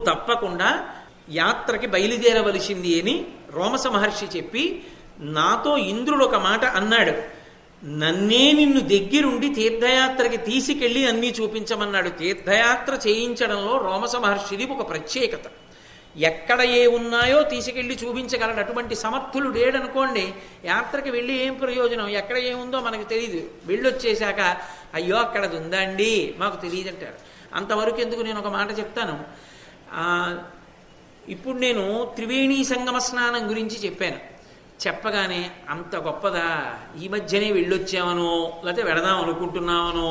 తప్పకుండా యాత్రకి బయలుదేరవలసింది అని రోమస మహర్షి చెప్పి, నాతో ఇంద్రుడు ఒక మాట అన్నాడు, నన్నే నిన్ను దగ్గరుండి తీర్థయాత్రకి తీసుకెళ్ళి అన్నీ చూపించమన్నాడు. తీర్థయాత్ర చేయించడంలో రోమస మహర్షిది ఒక ప్రత్యేకత. ఎక్కడ ఏ ఉన్నాయో తీసుకెళ్ళి చూపించగలడు. అటువంటి సమర్థులు లేడనుకోండి, యాత్రకి వెళ్ళి ఏం ప్రయోజనం? ఎక్కడ ఏముందో మనకు తెలియదు. వెళ్ళొచ్చేశాక అయ్యో అక్కడ అది ఉందా అండి మాకు తెలియదు అంటారు. అంతవరకు ఎందుకు? నేను ఒక మాట చెప్తాను. ఇప్పుడు నేను త్రివేణీ సంగమ స్నానం గురించి చెప్పాను. చెప్పగానే అంత గొప్పదా, ఈ మధ్యనే వెళ్ళొచ్చామనో లేకపోతే వెడదాం అనుకుంటున్నామనో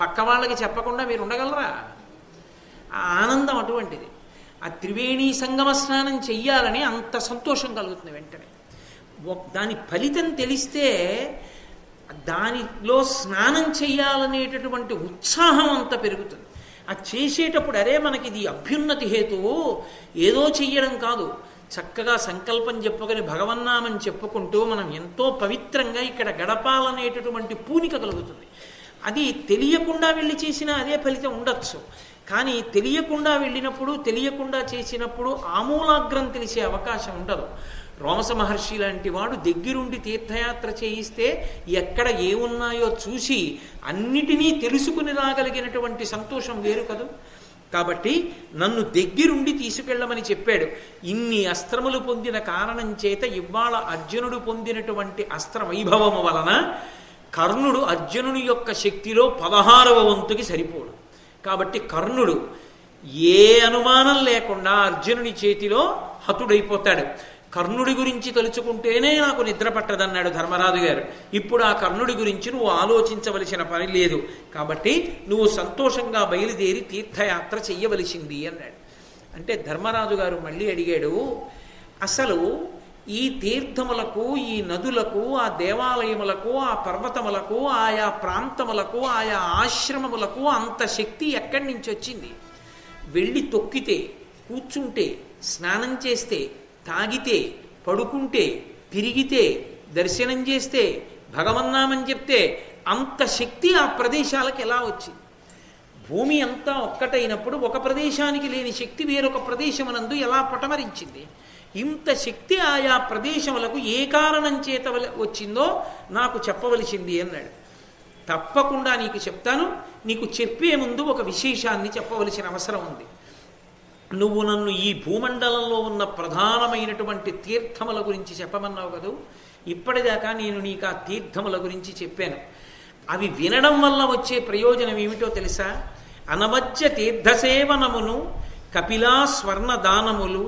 పక్క వాళ్ళకి చెప్పకుండా మీరు ఉండగలరా? ఆ ఆనందం అటువంటిది. ఆ త్రివేణీ సంగమ స్నానం చెయ్యాలని అంత సంతోషం కలుగుతుంది వెంటనే. దాని ఫలితం తెలిస్తే దానిలో స్నానం చెయ్యాలనేటటువంటి ఉత్సాహం అంత పెరుగుతుంది. అది చేసేటప్పుడు అరే మనకి ఇది అభ్యున్నతి హేతువు, ఏదో చెయ్యడం కాదు, చక్కగా సంకల్పం చెప్పుకొని భగవన్నామం చెప్పుకుంటూ మనం ఎంతో పవిత్రంగా ఇక్కడ గడపాలనేటటువంటి పూనిక కలుగుతుంది. అది తెలియకుండా వెళ్ళి చేసినా అదే ఫలితం ఉండొచ్చు. కానీ తెలియకుండా వెళ్ళినప్పుడు, తెలియకుండా చేసినప్పుడు ఆమూలాగ్రం తెలిసే అవకాశం ఉండదు. రోమస మహర్షి లాంటి వాడు దగ్గరుండి తీర్థయాత్ర చేయిస్తే ఎక్కడ ఏమున్నాయో చూసి అన్నిటినీ తెలుసుకుని రాగలిగినటువంటి సంతోషం వేరు కదూ. కాబట్టి నన్ను దగ్గరుండి తీసుకెళ్ళమని చెప్పాడు. ఇన్ని అస్త్రములు పొందిన కారణం చేత ఇవాళ అర్జునుడు పొందినటువంటి అస్త్ర వైభవము వలన కర్ణుడు అర్జునుని యొక్క శక్తిలో 16వ వంతుకి సరిపోడు. కాబట్టి కర్ణుడు ఏ అనుమానం లేకుండా అర్జునుని చేతిలో హతుడైపోతాడు. కర్ణుడి గురించి తలుచుకుంటేనే నాకు నిద్ర పట్టదన్నాడు ధర్మరాజు గారు. ఇప్పుడు ఆ కర్ణుడి గురించి నువ్వు ఆలోచించవలసిన పని లేదు. కాబట్టి నువ్వు సంతోషంగా బయలుదేరి తీర్థయాత్ర చెయ్యవలసింది అన్నాడు. అంటే ధర్మరాజు గారు మళ్ళీ అడిగాడు, అసలు ఈ తీర్థములకు, ఈ నదులకు, ఆ దేవాలయములకు, ఆ పర్వతములకు, ఆయా ప్రాంతములకు, ఆయా ఆశ్రమములకు అంత శక్తి ఎక్కడి నుంచి వచ్చింది? వెళ్ళి తొక్కితే, కూర్చుంటే, స్నానం చేస్తే, తాగితే, పడుకుంటే, తిరిగితే, దర్శనం చేస్తే, భగవన్నామని చెప్తే అంత శక్తి ఆ ప్రదేశాలకు ఎలా వచ్చింది? భూమి అంతా ఒక్కటైనప్పుడు ఒక ప్రదేశానికి లేని శక్తి వేరొక ప్రదేశమునందు ఎలా పటమరించింది? ఇంత శక్తి ఆయా ప్రదేశములకు ఏ కారణం చేత వచ్చిందో నాకు చెప్పవలసింది అన్నాడు. తప్పకుండా నీకు చెప్తాను. నీకు చెప్పే ముందు ఒక విశేషాన్ని చెప్పవలసిన అవసరం ఉంది. నువ్వు నన్ను ఈ భూమండలంలో ఉన్న ప్రధానమైనటువంటి తీర్థముల గురించి చెప్పమన్నావు కదూ. ఇప్పటిదాకా నేను నీకు ఆ తీర్థముల గురించి చెప్పాను. అవి వినడం వల్ల వచ్చే ప్రయోజనం ఏమిటో తెలుసా? అనవజ్య తీర్థసేవనమును, కపిలా స్వర్ణ దానములు,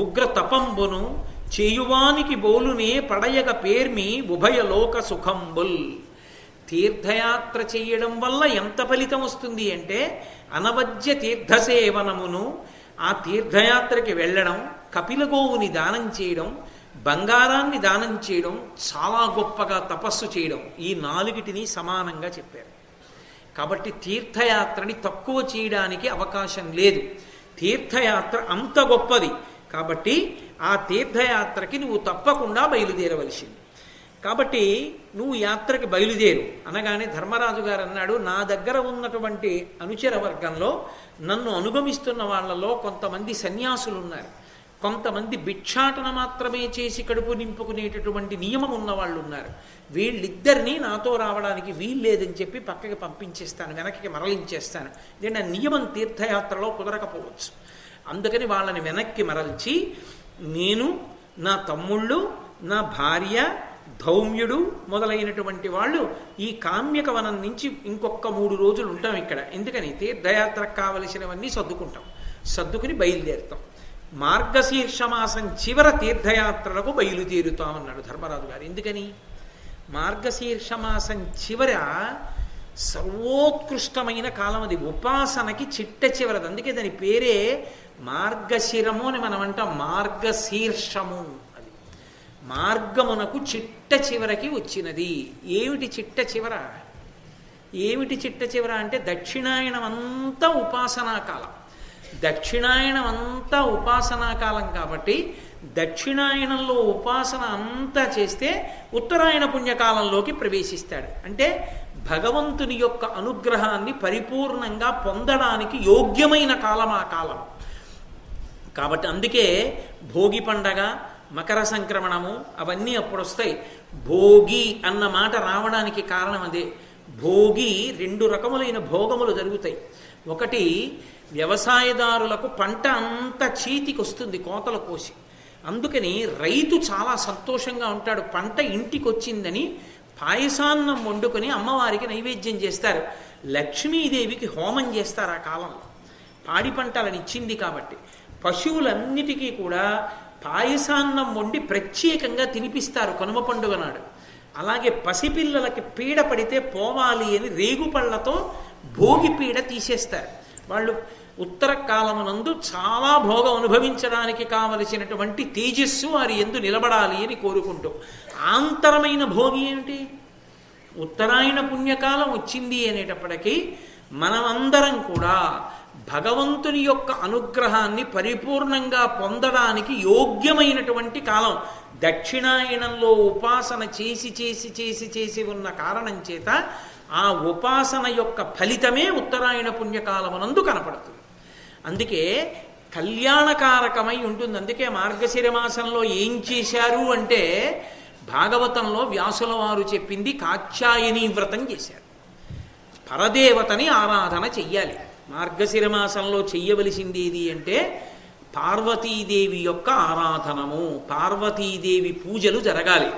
ఉగ్ర తపంబును, చేయువానికి బోలునే పడయగ పేర్మి ఉభయలోక సుఖంబుల్. తీర్థయాత్ర చేయడం వల్ల ఎంత ఫలితం వస్తుంది అంటే, అనవజ్య తీర్థసేవనమును, ఆ తీర్థయాత్రకి వెళ్ళడం, కపిల గోవుని దానం చేయడం, బంగారాన్ని దానం చేయడం, చాలా గొప్పగా తపస్సు చేయడం, ఈ 4టిని సమానంగా చెప్పారు. కాబట్టి తీర్థయాత్రని తక్కువ చేయడానికి అవకాశం లేదు. తీర్థయాత్ర అంత గొప్పది. కాబట్టి ఆ తీర్థయాత్రకి నువ్వు తప్పకుండా బయలుదేరవలసింది. కాబట్టి నువ్వు యాత్రకి బయలుదేరు అనగానే ధర్మరాజు గారు అన్నాడు, నా దగ్గర ఉన్నటువంటి అనుచర వర్గంలో నన్ను అనుగమిస్తున్న వాళ్ళలో కొంతమంది సన్యాసులు ఉన్నారు, కొంతమంది భిక్షాటన మాత్రమే చేసి కడుపు నింపుకునేటటువంటి నియమం ఉన్న వాళ్ళు ఉన్నారు. వీళ్ళిద్దరినీ నాతో రావడానికి వీల్లేదని చెప్పి పక్కకి పంపించేస్తాను, వెనక్కి మరలించేస్తాను. నేను నియమం తీర్థయాత్రలో కుదరకపోవచ్చు. అందుకని వాళ్ళని వెనక్కి మరల్చి నేను, నా తమ్ముళ్ళు, నా భార్య, ధౌమ్యుడు మొదలైనటువంటి వాళ్ళు ఈ కామ్యక వనం నుంచి ఇంకొక 3 రోజులు ఉంటాం ఇక్కడ. ఎందుకని? తీర్థయాత్రకు కావలసినవన్నీ సర్దుకుంటాం, సర్దుకుని బయలుదేరుతాం. మార్గశీర్ష మాసం చివర తీర్థయాత్రలకు బయలుదేరుతామన్నాడు ధర్మరాజు గారు. ఎందుకని? మార్గశీర్ష మాసం చివర సర్వోత్కృష్టమైన కాలం అది, ఉపాసనకి చిట్ట చివరది. అందుకే దాని పేరే మార్గశిరము అని మనం అంటాం. మార్గశీర్షము అది మార్గమునకు చిట్ట చివరకి వచ్చినది. ఏమిటి చిట్ట చివర? ఏమిటి చిట్ట చివర అంటే దక్షిణాయనం అంతా ఉపాసనా కాలం. దక్షిణాయనం అంతా ఉపాసనా కాలం కాబట్టి దక్షిణాయనంలో ఉపాసన అంతా చేస్తే ఉత్తరాయణ పుణ్యకాలంలోకి ప్రవేశిస్తాడు. అంటే భగవంతుని యొక్క అనుగ్రహాన్ని పరిపూర్ణంగా పొందడానికి యోగ్యమైన కాలం ఆ కాలం. కాబట్టి అందుకే భోగి పండగ, మకర సంక్రమణము అవన్నీ అప్పుడు వస్తాయి. భోగి అన్న మాట రావడానికి కారణం అదే. భోగి 2 రకములైన భోగములు జరుగుతాయి. ఒకటి, వ్యవసాయదారులకు పంట అంతా చేతికి వస్తుంది కోతలు కోసి. అందుకని రైతు చాలా సంతోషంగా ఉంటాడు. పంట ఇంటికి వచ్చిందని పాయసాన్నం వండుకొని అమ్మవారికి నైవేద్యం చేస్తారు. లక్ష్మీదేవికి హోమం చేస్తారు ఆ కాలంలో. పాడి పంటలను ఇచ్చింది కాబట్టి పశువులన్నిటికీ కూడా పాయసాన్నం వండి ప్రత్యేకంగా తినిపిస్తారు కనుమ పండుగ నాడు. అలాగే పసిపిల్లలకి పీడ పడితే పోవాలి అని రేగుపళ్ళతో భోగి పీడ తీసేస్తారు. వాళ్ళు ఉత్తర కాలమునందు చాలా భోగం అనుభవించడానికి కావలసినటువంటి తేజస్సు వారి యందు నిలబడాలి అని కోరుకుంటూ. ఆంతరమైన భోగి ఏమిటి? ఉత్తరాయణ పుణ్యకాలం వచ్చింది అనేటప్పటికీ మనమందరం కూడా భగవంతుని యొక్క అనుగ్రహాన్ని పరిపూర్ణంగా పొందడానికి యోగ్యమైనటువంటి కాలం. దక్షిణాయనంలో ఉపాసన చేసి చేసి చేసి చేసి ఉన్న కారణం చేత ఆ ఉపాసన యొక్క ఫలితమే ఉత్తరాయణ పుణ్యకాలమునందు కనపడుతుంది. అందుకే కళ్యాణకారకమై ఉంటుంది. అందుకే మార్గశిర మాసంలో ఏం చేశారు అంటే భాగవతంలో వ్యాసుల వారు చెప్పింది కాత్యాయని వ్రతం చేశారు. పరదేవతని ఆరాధన చెయ్యాలి. మార్గశిర మాసంలో చెయ్యవలసింది ఏది అంటే పార్వతీదేవి యొక్క ఆరాధనము, పార్వతీదేవి పూజలు జరగాలి.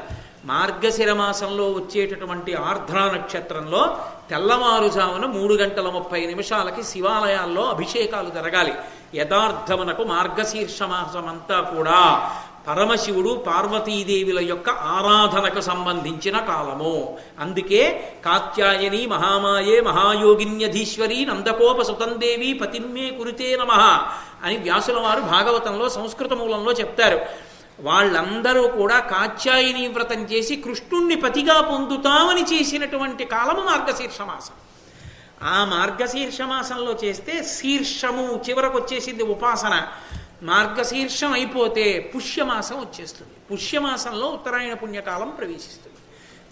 మార్గశిర మాసంలో వచ్చేటటువంటి ఆర్ద్రా నక్షత్రంలో తెల్లవారుజామున 3:30 శివాలయాల్లో అభిషేకాలు జరగాలి. యథార్థమునకు మార్గశీర్ష మాసమంతా కూడా పరమశివుడు పార్వతీదేవుల యొక్క ఆరాధనకు సంబంధించిన కాలము. అందుకే కాత్యాయని మహామాయే మహాయోగిన్యధీశ్వరి నందకోప సుతందేవి పతిమ్మే కురితే నమః అని వ్యాసుల వారు భాగవతంలో సంస్కృత మూలంలో చెప్తారు. వాళ్ళందరూ కూడా కాత్యాయని వ్రతం చేసి కృష్ణుణ్ణి పతిగా పొందుతామని చేసినటువంటి కాలము మార్గశీర్ష మాసం. ఆ మార్గశీర్ష మాసంలో చేస్తే శీర్షము చివరకు వచ్చేసింది ఉపాసన. మార్గశీర్షం అయిపోతే పుష్యమాసం వచ్చేస్తుంది. పుష్యమాసంలో ఉత్తరాయణ పుణ్యకాలం ప్రవేశిస్తుంది.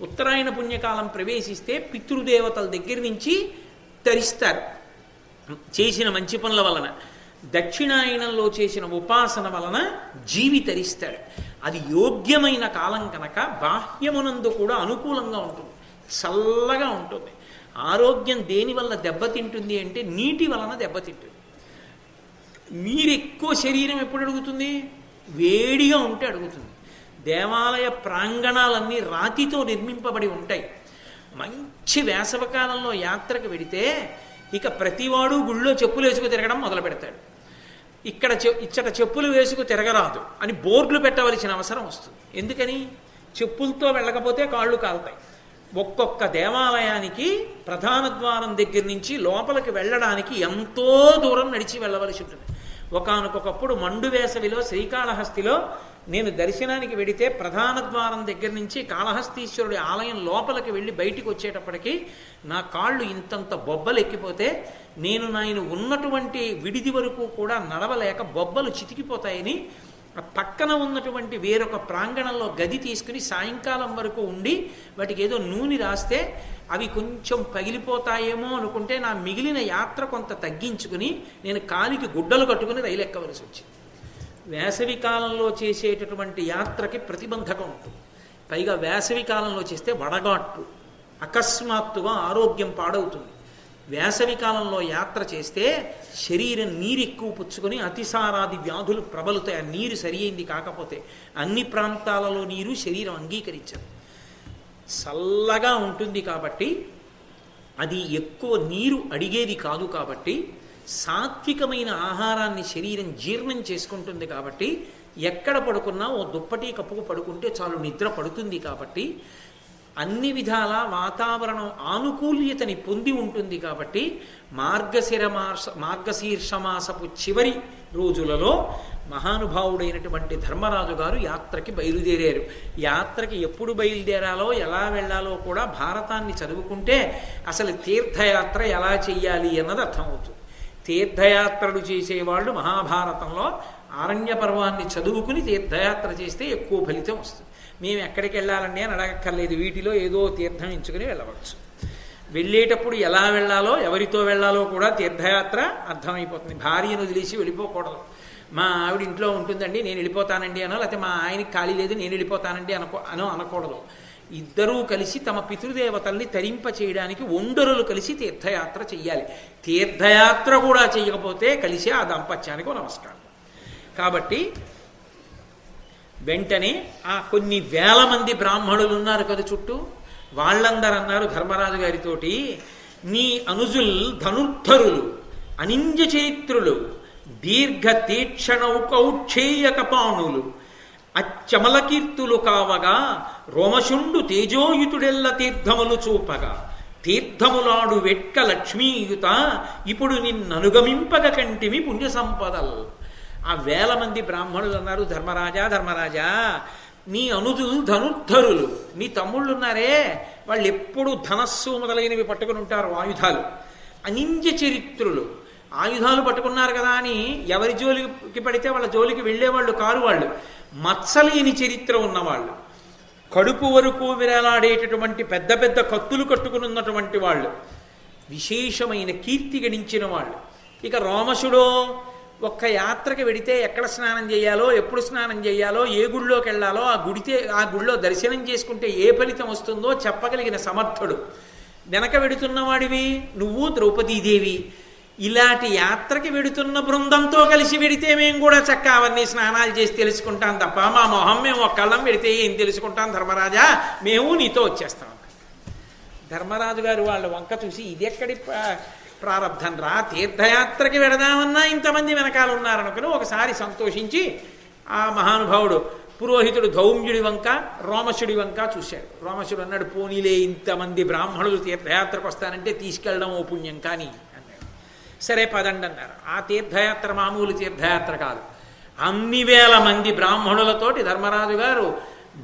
ఉత్తరాయణ పుణ్యకాలం ప్రవేశిస్తే పితృదేవతల దగ్గర నుంచి తరిస్తారు చేసిన మంచి పనుల వలన. దక్షిణాయనంలో చేసిన ఉపాసన వలన జీవి తరిస్తాడు. అది యోగ్యమైన కాలం కనుక బాహ్యమునందు కూడా అనుకూలంగా ఉంటుంది, చల్లగా ఉంటుంది. ఆరోగ్యం దేనివల్ల దెబ్బతింటుంది అంటే నీటి వలన దెబ్బతింటుంది. నీరు ఎక్కువ శరీరం ఎప్పుడు అడుగుతుంది? వేడిగా ఉంటే అడుగుతుంది. దేవాలయ ప్రాంగణాలన్నీ రాతితో నిర్మింపబడి ఉంటాయి. మంచి వేసవకాలంలో యాత్రకు వెడితే ఇక ప్రతివాడు గుళ్ళో చెప్పులు వేసుకు తిరగడం మొదలు పెడతాడు. ఇచ్చట చెప్పులు వేసుకు తిరగరాదు అని బోర్డులు పెట్టవలసిన అవసరం వస్తుంది. ఎందుకని? చెప్పులతో వెళ్ళకపోతే కాళ్ళు కాలుతాయి. ఒక్కొక్క దేవాలయానికి ప్రధాన ద్వారం దగ్గర నుంచి లోపలికి వెళ్ళడానికి ఎంతో దూరం నడిచి వెళ్ళవలసి ఉంటుంది. ఒకానొకప్పుడు మండు వేసవిలో శ్రీకాళహస్తిలో నేను దర్శనానికి వెడితే ప్రధాన ద్వారం దగ్గర నుంచి కాళహస్తీశ్వరుడి ఆలయం లోపలికి వెళ్ళి బయటికి వచ్చేటప్పటికి నా కాళ్ళు ఇంతంత బొబ్బలు ఎక్కిపోతే నేను ఉన్నటువంటి విడిది వరకు కూడా నడవలేక బొబ్బలు చితికిపోతాయని పక్కన ఉన్నటువంటి వేరొక ప్రాంగణంలో గది తీసుకుని సాయంకాలం వరకు ఉండి వాటికి ఏదో నూనె రాస్తే అవి కొంచెం పగిలిపోతాయేమో అనుకుంటే నా మిగిలిన యాత్ర కొంత తగ్గించుకుని నేను కాలికి గుడ్డలు కట్టుకుని రైలు ఎక్కవలసి వచ్చింది. వేసవి కాలంలో చేసేటటువంటి యాత్రకి ప్రతిబంధకం ఉంటుంది. పైగా వేసవి కాలంలో చేస్తే వడగాట్లు, అకస్మాత్తుగా ఆరోగ్యం పాడవుతుంది. వేసవి కాలంలో యాత్ర చేస్తే శరీరం నీరు ఎక్కువ పుచ్చుకొని అతిసారాది వ్యాధులు ప్రబలుతాయి. ఆ నీరు సరి అయింది కాకపోతే అన్ని ప్రాంతాలలో నీరు శరీరం అంగీకరించదు. చల్లగా ఉంటుంది కాబట్టి అది ఎక్కువ నీరు అడిగేది కాదు. కాబట్టి సాత్వికమైన ఆహారాన్ని శరీరం జీర్ణం చేసుకుంటుంది. కాబట్టి ఎక్కడ పడుకున్నా ఓ దుప్పటి కప్పుకు పడుకుంటే చాలు నిద్ర పడుతుంది. కాబట్టి అన్ని వాతావరణం ఆనుకూల్యతని పొంది ఉంటుంది. కాబట్టి మార్గశీర్షమాసపు చివరి రోజులలో మహానుభావుడైనటువంటి ధర్మరాజు గారు యాత్రకి బయలుదేరారు. యాత్రకి ఎప్పుడు బయలుదేరాలో ఎలా వెళ్ళాలో కూడా భారతాన్ని చదువుకుంటే అసలు తీర్థయాత్ర ఎలా చెయ్యాలి అన్నది అర్థమవుతుంది. తీర్థయాత్రలు చేసేవాళ్ళు మహాభారతంలో ఆరణ్య పర్వాన్ని చదువుకుని తీర్థయాత్ర చేస్తే ఎక్కువ ఫలితం వస్తుంది. మేము ఎక్కడికి వెళ్ళాలండి అని అడగక్కర్లేదు, వీటిలో ఏదో తీర్థం ఎంచుకుని వెళ్ళవచ్చు. వెళ్ళేటప్పుడు ఎలా వెళ్ళాలో ఎవరితో వెళ్ళాలో కూడా తీర్థయాత్ర అర్థమైపోతుంది. భార్యను వదిలేసి వెళ్ళిపోకూడదు. మా ఆవిడ ఇంట్లో ఉంటుందండి నేను వెళ్ళిపోతానండి అనో, లేకపోతే మా ఆయనకి ఖాళీ లేదు నేను వెళ్ళిపోతానండి అనకూడదు. ఇద్దరూ కలిసి తమ పితృదేవతల్ని తరింప చేయడానికి ఒండరులు కలిసి తీర్థయాత్ర చెయ్యాలి. తీర్థయాత్ర కూడా చేయకపోతే కలిసి ఆ దాంపత్యానికి నమస్కారం. కాబట్టి వెంటనే ఆ కొన్ని వేల మంది బ్రాహ్మణులు ఉన్నారు కదా చుట్టూ, వాళ్ళందరూ అన్నారు ధర్మరాజు గారితోటి, నీ అనుజుల్ ధనుర్ధరులు అనింజ చరిత్రులు దీర్ఘ తీక్షణౌకౌక్షేయ కపాణులు అచ్చమలకీర్తులు కావగా రోమశుండు తేజోయుతుడెల్ల తీర్థములు చూపగా తీర్థములాడు వెట్క లక్ష్మీయుత ఇప్పుడు నిన్ననుగమింపగ కంటిమి పుణ్య సంపదల్. ఆ వేల మంది బ్రాహ్మణులు అన్నారు, ధర్మరాజా ధర్మరాజా, నీ అనుజులు ధనుర్ధరులు, నీ తమ్ముళ్ళు ఉన్నారే వాళ్ళు ఎప్పుడు ధనస్సు మొదలైనవి పట్టుకుని ఉంటారు, ఆయుధాలు. అనింజ చరిత్రులు, ఆయుధాలు పట్టుకున్నారు కదా అని ఎవరి జోలికి పడితే వాళ్ళ జోలికి వెళ్ళేవాళ్ళు కారు. వాళ్ళు మత్సలేని చరిత్ర ఉన్నవాళ్ళు, కడుపు వరకు విరలాడేటటువంటి పెద్ద పెద్ద కత్తులు కట్టుకుని ఉన్నటువంటి వాళ్ళు, విశేషమైన కీర్తి గణించిన వాళ్ళు. ఇక రోమశుడో ఒక్క యాత్రకి వెడితే ఎక్కడ స్నానం చేయాలో, ఎప్పుడు స్నానం చేయాలో, ఏ గుడిలోకి వెళ్ళాలో, ఆ గుడిలో దర్శనం చేసుకుంటే ఏ ఫలితం వస్తుందో చెప్పగలిగిన సమర్థుడు. వెనక వెడుతున్నవాడివి నువ్వు, ద్రౌపదీదేవి. ఇలాంటి యాత్రకి వెడుతున్న బృందంతో కలిసి వెడితే మేము కూడా చక్క అవన్నీ స్నానాలు చేసి తెలుసుకుంటాం తప్ప మా మొహం మేము ఒక్కళ్ళం వెడితే ఏం తెలుసుకుంటాం ధర్మరాజా, మేము నీతో వచ్చేస్తాం. ధర్మరాజు గారు వాళ్ళ వంక చూసి ఇదెక్కడి ప్రారంధం రా, తీర్థయాత్రకి వెడదామన్నా ఇంతమంది వెనకాల ఉన్నారనుకుని ఒకసారి సంతోషించి ఆ మహానుభావుడు పురోహితుడు ధౌమ్యుడి వంక రోమశుడి వంక చూశాడు. రోమశుడు అన్నాడు, పోనీలే ఇంతమంది బ్రాహ్మణులు తీర్థయాత్రకు వస్తానంటే తీసుకెళ్ళడం ఓ పుణ్యం కానీ అన్నాడు. సరే పదండి అన్నారు. ఆ తీర్థయాత్ర మామూలు తీర్థయాత్ర కాదు. అన్ని వేల మంది బ్రాహ్మణులతోటి ధర్మరాజు గారు,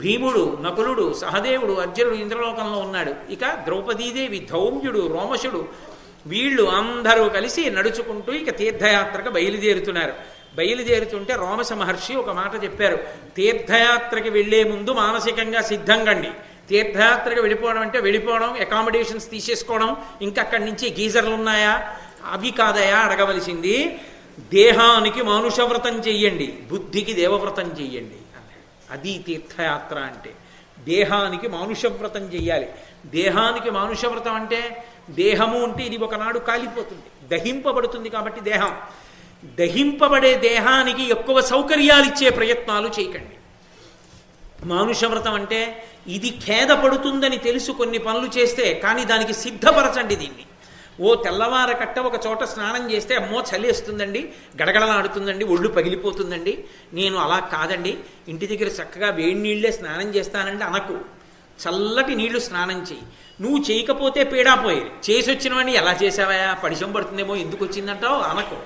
భీముడు, నకులుడు, సహదేవుడు, అర్జునుడు ఇంద్రలోకంలో ఉన్నాడు. ఇక ద్రౌపదీదేవి, ధౌమ్యుడు, రోమశుడు వీళ్ళు అందరూ కలిసి నడుచుకుంటూ ఇక తీర్థయాత్రకు బయలుదేరుతున్నారు. బయలుదేరుతుంటే రోమశ మహర్షి ఒక మాట చెప్పారు, తీర్థయాత్రకి వెళ్లే ముందు మానసికంగా సిద్ధంగండి. తీర్థయాత్రకి వెళ్ళిపోవడం అంటే వెళ్ళిపోవడం, అకామిడేషన్స్ తీసేసుకోవడం, ఇంకా అక్కడి నుంచి గీజర్లు ఉన్నాయా అవి కాదయా అడగవలసింది. దేహానికి మానుషవ్రతం చెయ్యండి, బుద్ధికి దేవవ్రతం చెయ్యండి అన్నాడు. అది తీర్థయాత్ర అంటే. దేహానికి మానుషవ్రతం చెయ్యాలి. దేహానికి మానుషవ్రతం అంటే దేహము అంటే ఇది ఒకనాడు కాలిపోతుంది, దహింపబడుతుంది. కాబట్టి దేహం దహింపబడే దేహానికి ఎక్కువ సౌకర్యాలు ఇచ్చే ప్రయత్నాలు చేయకండి. మానుషవ్రతం అంటే ఇది ఖేదపడుతుందని తెలుసు కొన్ని పనులు చేస్తే, కానీ దానికి సిద్ధపరచండి దీన్ని. ఓ తెల్లవార కట్ట ఒక చోట స్నానం చేస్తే అమ్మో చలేస్తుందండి, గడగడలాడుతుందండి, ఒళ్ళు పగిలిపోతుందండి, నేను అలా కాదండి, ఇంటి దగ్గర చక్కగా వేడి నీళ్లే స్నానం చేస్తానండి అనకు. చల్లటి నీళ్లు స్నానం చేయి. నువ్వు చేయకపోతే పీడాపోయేది, చేసి వచ్చిన వాడిని ఎలా చేసావా, పడిశం పడుతుందేమో, ఎందుకు వచ్చిందంటావు అనకు.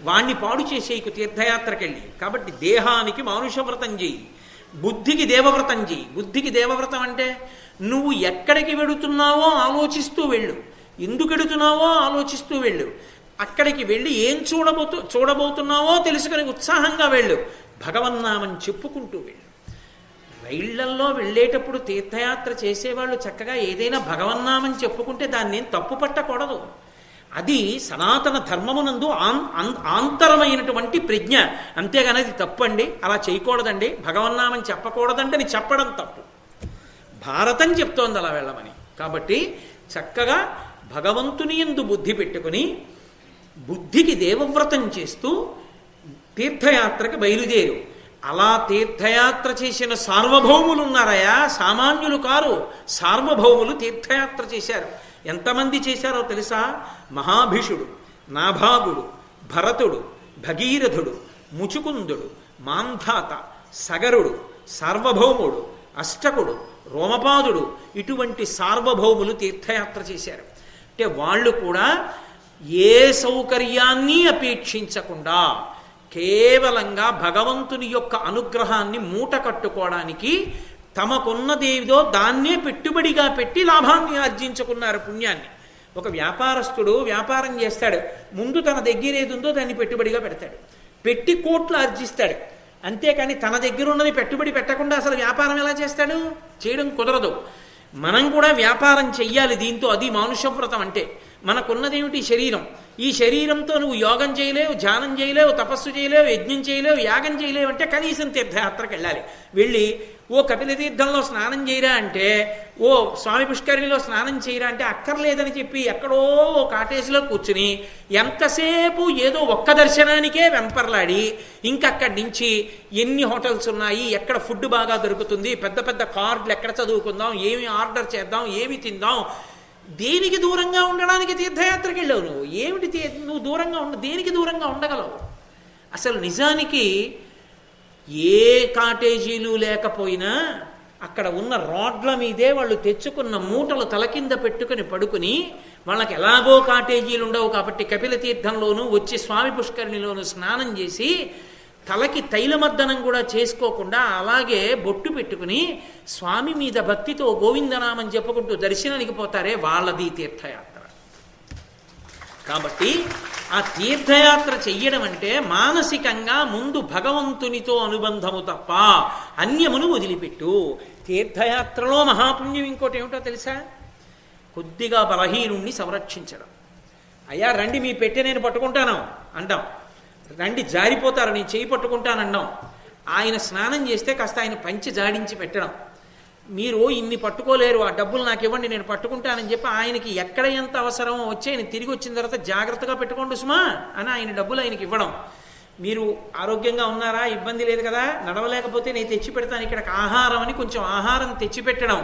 వాణ్ణి పాడు చేసేయకు తీర్థయాత్రకెళ్ళి. కాబట్టి దేహానికి మానుషవ్రతం చేయి, బుద్ధికి దేవవ్రతం చేయి. బుద్ధికి దేవవ్రతం అంటే నువ్వు ఎక్కడికి వెడుతున్నావో ఆలోచిస్తూ వెళ్ళు, ఎందుకు వెడుతున్నావో ఆలోచిస్తూ వెళ్ళు, అక్కడికి వెళ్ళి ఏం చూడబోతున్నావో తెలుసుకుని ఉత్సాహంగా వెళ్ళు, భగవన్నామని చెప్పుకుంటూ వెళ్ళు. రైళ్లల్లో వెళ్ళేటప్పుడు తీర్థయాత్ర చేసేవాళ్ళు చక్కగా ఏదైనా భగవన్నామని చెప్పుకుంటే దాన్ని ఏం తప్పు పట్టకూడదు. అది సనాతన ధర్మమునందు ఆంతరమైనటువంటి ప్రజ్ఞ. అంతేగాని అది తప్పండి, అలా చేయకూడదండి, భగవన్నామని చెప్పకూడదండి అని చెప్పడం తప్పు. భారతం చెప్తోంది అలా వెళ్ళమని. కాబట్టి చక్కగా భగవంతుని యందు బుద్ధి పెట్టుకుని బుద్ధికి దేవవ్రతం చేస్తూ తీర్థయాత్రకు బయలుదేరు. అలా తీర్థయాత్ర చేసిన సార్వభౌములు ఉన్నారయా, సామాన్యులు కారు, సార్వభౌములు తీర్థయాత్ర చేశారు. ఎంతమంది చేశారో తెలుసా? మహాభిషుడు, నాభాగుడు, భరతుడు, భగీరథుడు, ముచుకుందుడు, మాంధాత, సగరుడు, సార్వభౌముడు, అష్టకుడు, రోమపాదుడు, ఇటువంటి సార్వభౌములు తీర్థయాత్ర చేశారు. అంటే వాళ్ళు కూడా ఏ సౌకర్యాన్ని అపేక్షించకుండా కేవలంగా భగవంతుని యొక్క అనుగ్రహాన్ని మూట కట్టుకోవడానికి తమకున్నదేదో దాన్నే పెట్టుబడిగా పెట్టి లాభాన్ని ఆర్జించుకున్నారు, పుణ్యాన్ని. ఒక వ్యాపారస్తుడు వ్యాపారం చేస్తాడు, ముందు తన దగ్గర ఏది ఉందో దాన్ని పెట్టుబడిగా పెడతాడు, పెట్టి కోట్లు ఆర్జిస్తాడు. అంతేకాని తన దగ్గర ఉన్నది పెట్టుబడి పెట్టకుండా అసలు వ్యాపారం ఎలా చేస్తాడు? చేయడం కుదరదు. మనం కూడా వ్యాపారం చెయ్యాలి దీంతో. అది మానుషవ్రతం అంటే. మనకున్నదేమిటి? శరీరం. ఈ శరీరంతో నువ్వు యోగం చేయలేవు, ధ్యానం చేయలేవు, తపస్సు చేయలేవు, యజ్ఞం చేయలేవు, యాగం చేయలేవు అంటే కనీసం తీర్థయాత్రకు వెళ్ళాలి. వెళ్ళి ఓ కపిల తీర్థంలో స్నానం చేయరా అంటే, ఓ స్వామి పుష్కరిణిలో స్నానం చేయరా అంటే అక్కర్లేదని చెప్పి ఎక్కడో ఓ కాటేజ్లో కూర్చుని ఎంతసేపు ఏదో ఒక్క దర్శనానికే వెంపర్లాడి ఇంకక్కడి నుంచి ఎన్ని హోటల్స్ ఉన్నాయి, ఎక్కడ ఫుడ్ బాగా దొరుకుతుంది, పెద్ద పెద్ద కార్డులు ఎక్కడ చదువుకుందాం, ఏమి ఆర్డర్ చేద్దాం, ఏమి తిందాం, దేనికి దూరంగా ఉండడానికి తీర్థయాత్రకి వెళ్ళావు నువ్వు? ఏమిటి నువ్వు దూరంగా దేనికి దూరంగా ఉండగలవు? అసలు నిజానికి ఏ కాటేజీలు లేకపోయినా అక్కడ ఉన్న రోడ్ల మీదే వాళ్ళు తెచ్చుకున్న మూటలు తల కింద పెట్టుకుని పడుకుని, వాళ్ళకి ఎలాగో కాటేజీలు ఉండవు కాబట్టి కపిల తీర్థంలోనూ వచ్చి స్వామి పుష్కరిణిలోనూ స్నానం చేసి తలకి తైలమర్దనం కూడా చేసుకోకుండా అలాగే బొట్టు పెట్టుకుని స్వామి మీద భక్తితో గోవిందనామని చెప్పుకుంటూ దర్శనానికి పోతారే, వాళ్ళది తీర్థయాత్ర. కాబట్టి ఆ తీర్థయాత్ర చెయ్యడం అంటే మానసికంగా ముందు భగవంతునితో అనుబంధము తప్ప అన్యమును వదిలిపెట్టు. తీర్థయాత్రలో మహాపుణ్యం ఇంకోటి ఏమిటో తెలుసా? కొద్దిగా బలహీనుణ్ణి సంరక్షించడం. అయ్యా రండి మీ పెట్టె నేను పట్టుకుంటాను అంటాం, రండి జారిపోతారు నేను చేయి పట్టుకుంటానన్నాం. ఆయన స్నానం చేస్తే కాస్త ఆయన పంచి జాడించి పెట్టడం, మీరు ఇన్ని పట్టుకోలేరు, ఆ డబ్బులు నాకు ఇవ్వండి నేను పట్టుకుంటానని చెప్పి ఆయనకి ఎక్కడ ఎంత అవసరమో వచ్చి ఆయన తిరిగి వచ్చిన తర్వాత జాగ్రత్తగా పెట్టుకోండి సుమా అని ఆయన డబ్బులు ఆయనకి ఇవ్వడం. మీరు ఆరోగ్యంగా ఉన్నారా, ఇబ్బంది లేదు కదా, నడవలేకపోతే నేను తెచ్చి పెడతాను ఇక్కడికి ఆహారం అని కొంచెం ఆహారం తెచ్చిపెట్టడం.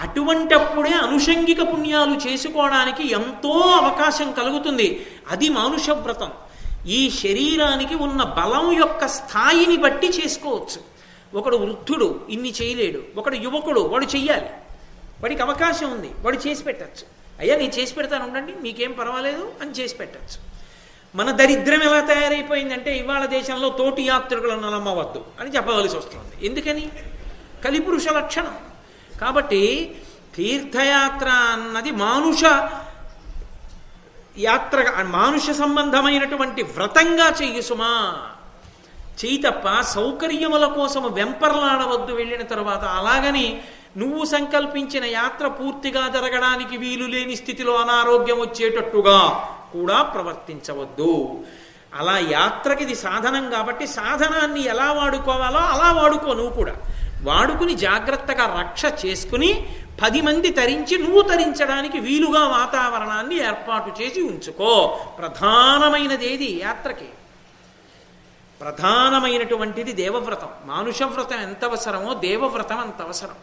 అటువంటప్పుడే అనుషంగిక పుణ్యాలు చేసుకోవడానికి ఎంతో అవకాశం కలుగుతుంది. అది మానుషవ్రతం. ఈ శరీరానికి ఉన్న బలం యొక్క స్థాయిని బట్టి చేసుకోవచ్చు. ఒకడు వృద్ధుడు ఇన్ని చేయలేడు, ఒకడు యువకుడు వాడు చెయ్యాలి, వాడికి అవకాశం ఉంది, వాడు చేసి పెట్టచ్చు. అయ్యా నేను చేసి పెడతాను ఉండండి మీకేం పర్వాలేదు అని చేసి పెట్టచ్చు. మన దరిద్రం ఎలా తయారైపోయిందంటే ఇవాళ దేశంలో తోటి యాత్రికులను నమ్మవద్దు అని చెప్పవలసి వస్తుంది. ఎందుకని? కలిపురుష లక్షణం. కాబట్టి తీర్థయాత్ర అన్నది మానుష యాత్ర, మానుష సంబంధమైనటువంటి వ్రతంగా చెయ్యి సుమా. చెయ్యి తప్ప సౌకర్యముల కోసం వెంపర్లాడవద్దు వెళ్ళిన తర్వాత. అలాగని నువ్వు సంకల్పించిన యాత్ర పూర్తిగా జరగడానికి వీలు లేని స్థితిలో అనారోగ్యం వచ్చేటట్టుగా కూడా ప్రవర్తించవద్దు. అలా యాత్రకి ఇది సాధనం కాబట్టి సాధనాన్ని ఎలా వాడుకోవాలో అలా వాడుకో. నువ్వు కూడా వాడుకుని జాగ్రత్తగా రక్ష చేసుకుని 10 మంది తరించి నువ్వు తరించడానికి వీలుగా వాతావరణాన్ని ఏర్పాటు చేసి ఉంచుకో. ప్రధానమైనది ఏది యాత్రకి? ప్రధానమైనటువంటిది దేవవ్రతం. మానుషవ్రతం ఎంత అవసరమో దేవవ్రతం అంత అవసరం.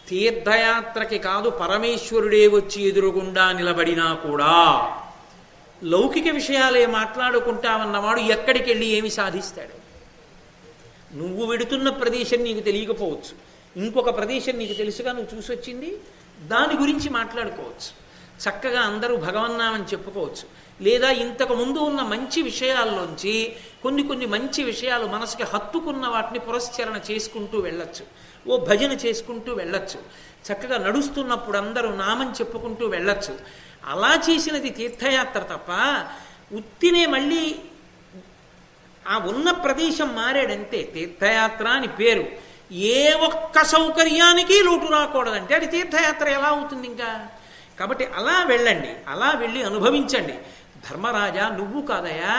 తీర్థయాత్రకి కాదు, పరమేశ్వరుడే వచ్చి ఎదురుగుండా నిలబడినా కూడా లౌకిక విషయాలే మాట్లాడుకుంటామన్నవాడు ఎక్కడికి వెళ్ళి ఏమి సాధిస్తాడు? నువ్వు వెడుతున్న ప్రదేశం నీకు తెలియకపోవచ్చు, ఇంకొక ప్రదేశం నీకు తెలుసుగా, నువ్వు చూసి వచ్చింది దాని గురించి మాట్లాడుకోవచ్చు, చక్కగా అందరూ భగవన్నామని చెప్పుకోవచ్చు. లేదా ఇంతకు ముందు ఉన్న మంచి విషయాల్లోంచి కొన్ని మంచి విషయాలు మనసుకి హత్తుకున్న వాటిని పురస్చరణ చేసుకుంటూ వెళ్ళొచ్చు, ఓ భజన చేసుకుంటూ వెళ్ళొచ్చు, చక్కగా నడుస్తున్నప్పుడు అందరూ నామం చెప్పుకుంటూ వెళ్ళొచ్చు. అలా చేసినది తీర్థయాత్ర తప్ప ఉత్తినే మళ్ళీ ఆ ఉన్న ప్రదేశం మారాడంతే. తీర్థయాత్ర అని పేరు. ఏ ఒక్క సౌకర్యానికి లోటు రాకూడదంటే అది తీర్థయాత్ర ఎలా అవుతుంది ఇంకా? కాబట్టి అలా వెళ్ళండి, అలా వెళ్ళి అనుభవించండి. ధర్మరాజా నువ్వు కాదయా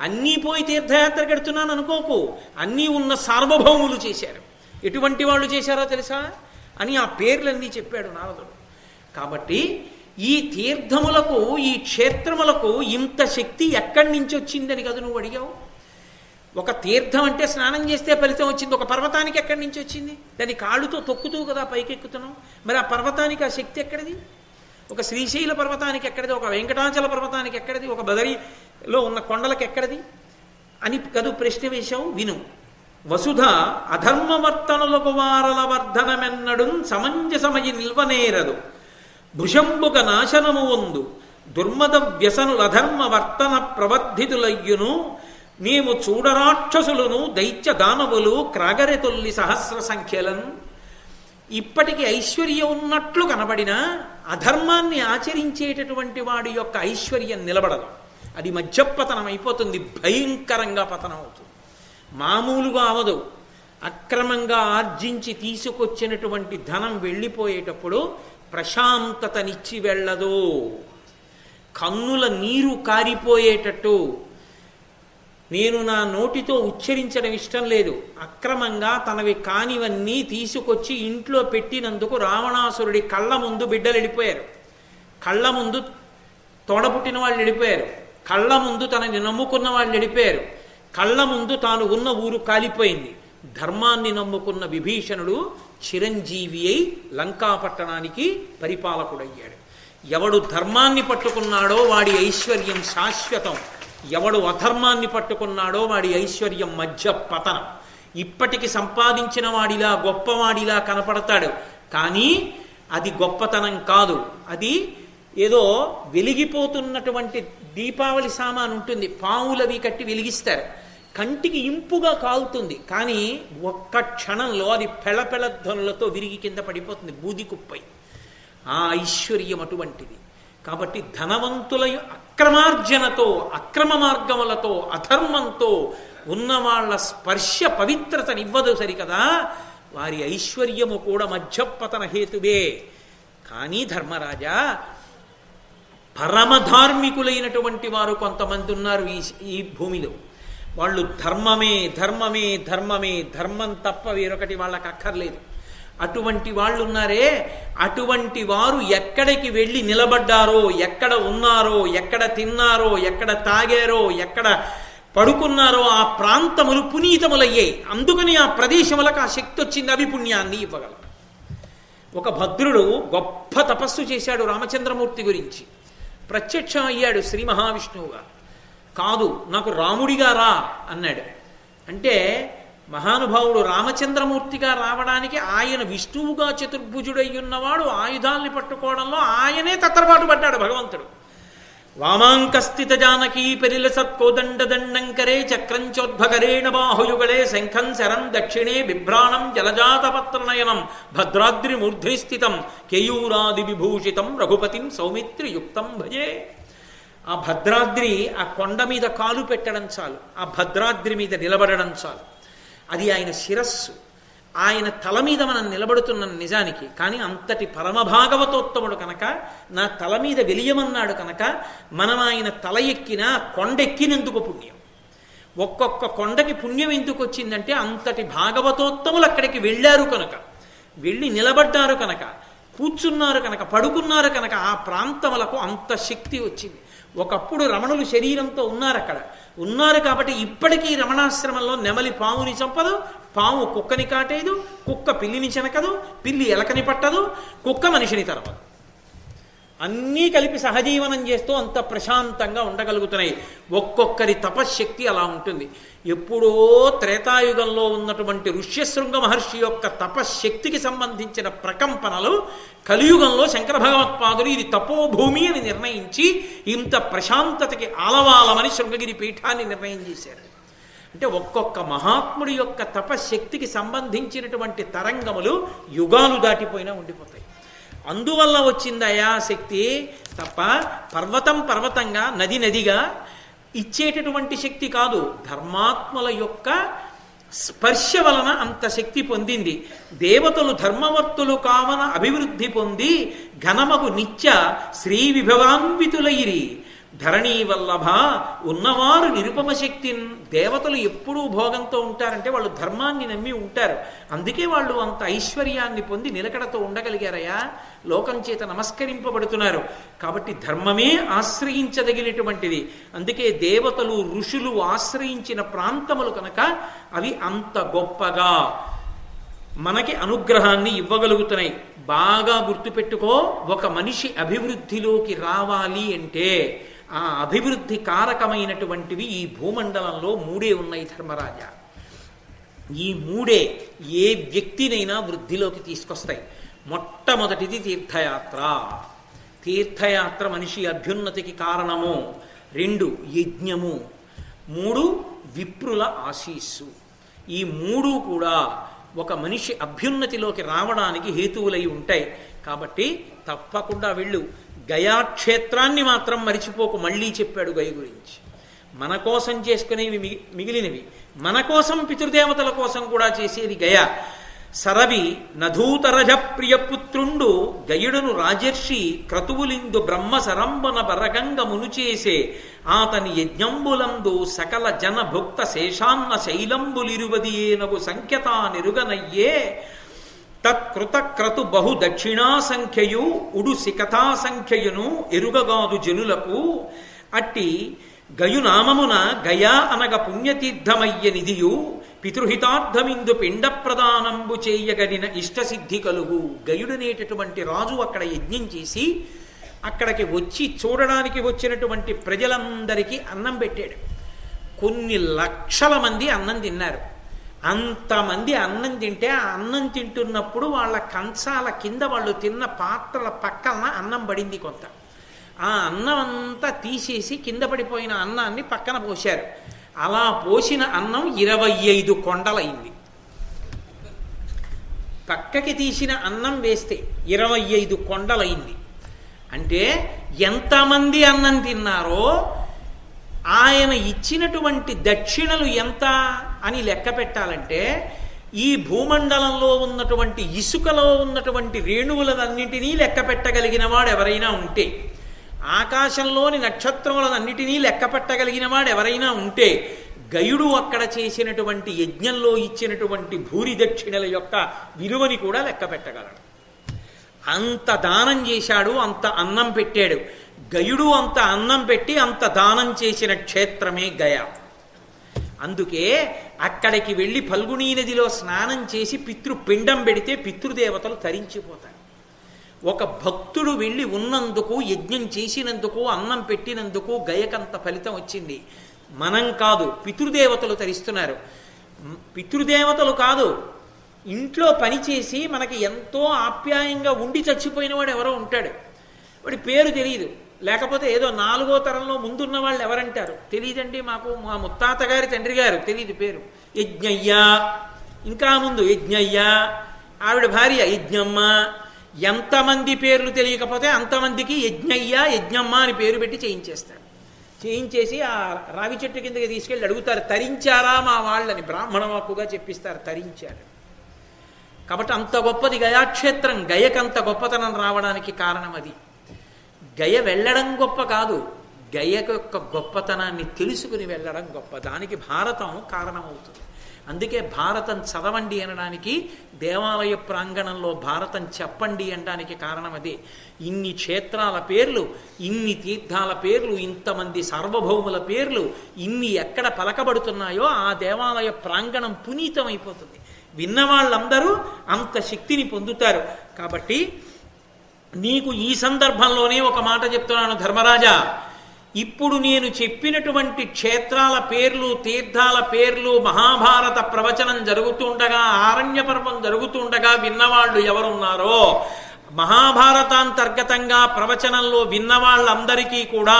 అన్నీ పోయి తీర్థయాత్రకు వెడుతున్నాను అనుకోకు. అన్నీ ఉన్న సార్వభౌములు చేశారు. ఎటువంటి వాళ్ళు చేశారో తెలుసా అని ఆ పేర్లన్నీ చెప్పాడు నారదుడు. కాబట్టి ఈ తీర్థములకు, ఈ క్షేత్రములకు ఇంత శక్తి ఎక్కడి నుంచి వచ్చిందని కదా నువ్వు అడిగావు. ఒక తీర్థం అంటే స్నానం చేస్తే ఫలితం వచ్చింది, ఒక పర్వతానికి ఎక్కడి నుంచి వచ్చింది? దాని కాళ్ళుతో తొక్కుతూ కదా పైకెక్కుతున్నాం. మరి ఆ పర్వతానికి ఆ శక్తి ఎక్కడిది? ఒక శ్రీశైల పర్వతానికి ఎక్కడిది? ఒక వెంకటాచల పర్వతానికి ఎక్కడిది? ఒక బదరిలో ఉన్న కొండలకు ఎక్కడిది అని కదు ప్రశ్న వేశావు. విను. వసుధ అధర్మవర్తనులకు వారల వర్ధనమెన్నడు సమంజసమయి నిల్వనేరదు, భుషంబుక నాశనము వందు దుర్మద వ్యసనుల అధర్మ వర్తన ప్రవర్ధితులయ్యును, మేము చూడరాక్షసులను దైత్య దానవులు క్రాగరెతొల్లి సహస్ర సంఖ్యలను. ఇప్పటికీ ఐశ్వర్యం ఉన్నట్లు కనబడినా అధర్మాన్ని ఆచరించేటటువంటి వాడి యొక్క ఐశ్వర్యం నిలబడదు. అది మధ్యపతనం అయిపోతుంది, భయంకరంగా పతనం అవుతుంది, మామూలుగా అవదు. అక్రమంగా ఆర్జించి తీసుకొచ్చినటువంటి ధనం వెళ్ళిపోయేటప్పుడు ప్రశాంతతనిచ్చి వెళ్ళదు. కన్నుల నీరు కారిపోయేటట్టు, నేను నా నోటితో ఉచ్చరించడం ఇష్టం లేదు, అక్రమంగా తనవి కానివన్నీ తీసుకొచ్చి ఇంట్లో పెట్టినందుకు రావణాసురుడి కళ్ళ ముందు బిడ్డలు వెళ్ళిపోయారు, కళ్ళ ముందు తోడపుట్టిన వాళ్ళు వెళ్ళిపోయారు, కళ్ళ ముందు తనని నమ్ముకున్న వాళ్ళు వెళ్ళిపోయారు, కళ్ళ ముందు తాను ఉన్న ఊరు కాలిపోయింది. ధర్మాన్ని నమ్ముకున్న విభీషణుడు చిరంజీవి అయి లంకాపట్టణానికి పరిపాలకుడయ్యాడు. ఎవడు ధర్మాన్ని పట్టుకున్నాడో వాడి ఐశ్వర్యం శాశ్వతం, ఎవడు అధర్మాన్ని పట్టుకున్నాడో వాడి ఐశ్వర్యం మధ్య పతనం. ఇప్పటికి సంపాదించిన వాడిలా గొప్పవాడిలా కనపడతాడు, కానీ అది గొప్పతనం కాదు. అది ఏదో వెలిగిపోతున్నటువంటి దీపావళి సామాను ఉంటుంది, పావులవి కట్టి వెలిగిస్తారు, కంటికి ఇంపుగా కాలుతుంది, కానీ ఒక్క క్షణంలో అది పెళపెళధ్వనులతో విరిగి కింద పడిపోతుంది బూది కుప్పై. ఆ ఐశ్వర్యం అటువంటిది. కాబట్టి ధనవంతుల అక్రమార్జనతో, అక్రమ మార్గములతో, అధర్మంతో ఉన్న వాళ్ళ స్పర్శ పవిత్రతనివ్వదు సరికదా, వారి ఐశ్వర్యము కూడా మధ్యపతన హేతువే. కానీ ధర్మరాజా, పరమధార్మికులైనటువంటి వారు కొంతమంది ఉన్నారు ఈ భూమిలో. వాళ్ళు ధర్మమే ధర్మమే ధర్మమే, ధర్మం తప్ప వేరొకటి వాళ్ళకి అక్కర్లేదు. అటువంటి వాళ్ళు ఉన్నారే, అటువంటి వారు ఎక్కడికి వెళ్ళి నిలబడ్డారో, ఎక్కడ ఉన్నారో, ఎక్కడ తిన్నారో, ఎక్కడ తాగారో, ఎక్కడ పడుకున్నారో ఆ ప్రాంతములు పునీతములయ్యాయి. అందుకని ఆ ప్రదేశములకు ఆ శక్తి వచ్చింది, అవి పుణ్యాన్ని ఇవ్వగలరు. ఒక భద్రుడు గొప్ప తపస్సు చేశాడు రామచంద్రమూర్తి గురించి. ప్రత్యక్షం అయ్యాడు శ్రీ మహావిష్ణువుగా. కాదు, నాకు రాముడిగా రా అన్నాడు. అంటే మహానుభావుడు రామచంద్రమూర్తిగా రావడానికి ఆయన విష్ణువుగా చతుర్భుజుడయ్యున్నవాడు ఆయుధాల్ని పట్టుకోవడంలో ఆయనే తత్తరపాటు పడ్డాడు భగవంతుడు. వామాంకస్థిత జానకీ పెరిల సత్కోదండ దండంకరే చక్రంచోద్భకరేణ బాహుయుగళే శంఖం శరం దక్షిణే బిభ్రాణం జలజాతపత్రనయనం భద్రాద్రి మూర్ధ్ని స్థితం కేయూరాది విభూషితం రఘుపతిం సౌమిత్రియుక్తం భజే. ఆ భద్రాద్రి, ఆ కొండ మీద కాలు పెట్టడం చాలు, ఆ భద్రాద్రి మీద నిలబడడం చాలు, అది ఆయన శిరస్సు. ఆయన తల మీద మనం నిలబడుతున్నాం నిజానికి, కానీ అంతటి పరమభాగవతోత్తముడు కనుక నా తల మీద వెలియమన్నాడు కనుక మనం ఆయన తల ఎక్కినా కొండెక్కినందుకు పుణ్యం. ఒక్కొక్క కొండకి పుణ్యం ఎందుకు వచ్చిందంటే అంతటి భాగవతోత్తములు అక్కడికి వెళ్ళారు కనుక, వెళ్ళి నిలబడ్డారు కనుక, కూర్చున్నారు కనుక, పడుకున్నారు కనుక ఆ ప్రాంతములకు అంత శక్తి వచ్చింది. ఒకప్పుడు రమణులు శరీరంతో ఉన్నారు కాబట్టి ఇప్పటికీ రమణాశ్రమంలో నెమలి పావుని చంపదు, పాము కుక్కని కాటేదు, కుక్క పిల్లిని చెనకదు, పిల్లి ఎలకని పట్టదు, కుక్క మనిషిని తరవదు. అన్నీ కలిపి సహజీవనం చేస్తూ అంత ప్రశాంతంగా ఉండగలుగుతున్నాయి. ఒక్కొక్కరి తపశ్శక్తి అలా ఉంటుంది. ఎప్పుడో త్రేతాయుగంలో ఉన్నటువంటి ఋష్యశృంగ మహర్షి యొక్క తపశ్శక్తికి సంబంధించిన ప్రకంపనలు కలియుగంలో శంకర భగవత్పాదులు ఇది తపోభూమి అని నిర్ణయించి ఇంత ప్రశాంతతకి ఆలవాలమని శృంగగిరి పీఠాన్ని నిర్ణయం చేశారు. అంటే ఒక్కొక్క మహాత్ముడి యొక్క తపశ్శక్తికి సంబంధించినటువంటి తరంగములు యుగాలు దాటిపోయినా ఉండిపోతాయి. అందువల్ల వచ్చిందయా శక్తి తప్ప పర్వతం పర్వతంగా, నది నదిగా ఇచ్చేటటువంటి శక్తి కాదు. ధర్మాత్మల యొక్క స్పర్శ వలన అంత శక్తి పొందింది. దేవతలు ధర్మవర్తులు కావన అభివృద్ధి పొంది ఘనమగు నిత్య శ్రీ విభవాన్వితులైరి. ధరణీ వల్లభ ఉన్నవారు నిరుపమ శక్తి. దేవతలు ఎప్పుడూ భోగంతో ఉంటారంటే వాళ్ళు ధర్మాన్ని నమ్మి ఉంటారు. అందుకే వాళ్ళు అంత ఐశ్వర్యాన్ని పొంది నిలకడతో ఉండగలిగారయా, లోకం చేత నమస్కరింపబడుతున్నారు. కాబట్టి ధర్మమే ఆశ్రయించదగినటువంటిది. అందుకే దేవతలు ఋషులు ఆశ్రయించిన ప్రాంతములు కనుక అవి అంత గొప్పగా మనకి అనుగ్రహాన్ని ఇవ్వగలుగుతున్నాయి. బాగా గుర్తుపెట్టుకో, ఒక మనిషి అభివృద్ధిలోకి రావాలి అంటే ఆ అభివృద్ధి కారకమైనటువంటివి ఈ భూమండలంలో మూడే ఉన్నాయి ధర్మరాజా. ఈ మూడే ఏ వ్యక్తినైనా వృద్ధిలోకి తీసుకొస్తాయి. మొట్టమొదటిది తీర్థయాత్ర. తీర్థయాత్ర మనిషి అభ్యున్నతికి కారణము. 2 యజ్ఞము. 3 విప్రుల ఆశీస్సు. ఈ 3 కూడా ఒక మనిషి అభ్యున్నతిలోకి రావడానికి హేతువులై ఉంటాయి. కాబట్టి తప్పకుండా వెళ్ళు. గయాక్షేత్రాన్ని మాత్రం మరిచిపోకు. మళ్ళీ చెప్పాడు గయ గురించి. మన కోసం చేసుకునేవి మిగిలినవి, మన కోసం పితృదేవతల కోసం కూడా చేసేది గయ. సరవి నధూతరజ ప్రియపుత్రుండు గయుడును రాజర్షి క్రతువులిందు బ్రహ్మ సరంబన బరగంగ మునుచేసే ఆతని యజ్ఞంబులందు సకల జన భుక్త శేషాన్న శైలంబులిరువది ఏనగు సంఖ్యతా నిరుగనయ్యే తత్కృత క్రతు బహు దక్షిణా సంఖ్యయు ఉడు సికథా సంఖ్యయును ఎరుగగాదు జనులకు. అట్టి గయునామమున గయా అనగ పుణ్యతీర్థమయ్య నిధియు పితృహితార్థమిందు పిండ ప్రదానంబు చేయగలిగిన ఇష్టసిద్ధి కలుగు. గయుడనేటటువంటి రాజు అక్కడ యజ్ఞం చేసి అక్కడికి వచ్చి చూడడానికి వచ్చినటువంటి ప్రజలందరికీ అన్నం పెట్టాడు. కొన్ని లక్షల మంది అన్నం తిన్నారు. అంతమంది అన్నం తింటే ఆ అన్నం తింటున్నప్పుడు వాళ్ళ కంచాల కింద వాళ్ళు తిన్న పాత్రల పక్కన అన్నం పడింది కొంత. ఆ అన్నం అంతా తీసేసి కింద పడిపోయిన అన్నాన్ని పక్కన పోశారు. అలా పోసిన అన్నం 25 కొండలైంది. పక్కకి తీసిన అన్నం వేస్తే 25 కొండలైంది. అంటే ఎంతమంది అన్నం తిన్నారో ఆయన ఇచ్చినటువంటి దక్షిణలు ఎంత అని లెక్క పెట్టాలంటే ఈ భూమండలంలో ఉన్నటువంటి ఇసుకలో ఉన్నటువంటి రేణువులన్నింటినీ లెక్క పెట్టగలిగిన వాడు ఎవరైనా ఉంటే, ఆకాశంలోని నక్షత్రములన్నిటినీ లెక్క పెట్టగలిగిన వాడు ఎవరైనా ఉంటే, గయుడు అక్కడ చేసినటువంటి యజ్ఞంలో ఇచ్చినటువంటి భూరి దక్షిణల యొక్క విలువని కూడా లెక్క పెట్టగలడు. అంత దానం చేశాడు, అంత అన్నం పెట్టాడు. గయుడు అంత అన్నం పెట్టి అంత దానం చేసిన క్షేత్రమే గయ. అందుకే అక్కడికి వెళ్ళి ఫల్గుణీ నదిలో స్నానం చేసి పితృపిండం పెడితే పితృదేవతలు తరించిపోతారు. ఒక భక్తుడు వెళ్ళి ఉన్నందుకు, యజ్ఞం చేసినందుకు, అన్నం పెట్టినందుకు గయకంత ఫలితం వచ్చింది. మనం కాదు, పితృదేవతలు తరిస్తున్నారు. పితృదేవతలు కాదు, ఇంట్లో పనిచేసి మనకి ఎంతో ఆప్యాయంగా ఉండి చచ్చిపోయిన వాడు ఎవరో ఉంటాడు. వాడి పేరు తెలియదు, లేకపోతే ఏదో 4వ తరంలో ముందున్న వాళ్ళు ఎవరంటారు తెలియదండి, మాకు మా ముత్తాత గారి తండ్రి గారు తెలియదు పేరు, యజ్ఞయ్య, ఇంకా ముందు యజ్ఞయ్య, ఆవిడ భార్య యజ్ఞమ్మ. ఎంతమంది పేర్లు తెలియకపోతే అంతమందికి యజ్ఞయ్య యజ్ఞమ్మ అని పేరు పెట్టి చేయించేస్తారు. చేయించేసి ఆ రావి చెట్టు కిందకి తీసుకెళ్ళి అడుగుతారు, తరించారా మా వాళ్ళని, బ్రాహ్మణ వాక్కుగా చెప్పిస్తారు, తరించారు. కాబట్టి అంత గొప్పది గయాక్షేత్రం. గయకంత గొప్పతనం రావడానికి కారణం అది. గయ వెళ్ళడం గొప్ప కాదు, గయ యొక్క గొప్పతనాన్ని తెలుసుకుని వెళ్ళడం గొప్ప. దానికి భారతం కారణమవుతుంది. అందుకే భారతం చదవండి అనడానికి, దేవాలయ ప్రాంగణంలో భారతం చెప్పండి అనడానికి కారణం అదే. ఇన్ని క్షేత్రాల పేర్లు, ఇన్ని తీర్థాల పేర్లు, ఇంతమంది సార్వభౌముల పేర్లు ఇన్ని ఎక్కడ పలకబడుతున్నాయో ఆ దేవాలయ ప్రాంగణం పునీతమైపోతుంది. విన్నవాళ్ళందరూ అంత శక్తిని పొందుతారు. కాబట్టి నీకు ఈ సందర్భంలోనే ఒక మాట చెప్తున్నాను ధర్మరాజా. ఇప్పుడు నేను చెప్పినటువంటి క్షేత్రాల పేర్లు, తీర్థాల పేర్లు మహాభారత ప్రవచనం జరుగుతుండగా, ఆరణ్య పర్వం జరుగుతుండగా విన్నవాళ్ళు ఎవరున్నారో, మహాభారతాంతర్గతంగా ప్రవచనంలో విన్నవాళ్ళందరికీ కూడా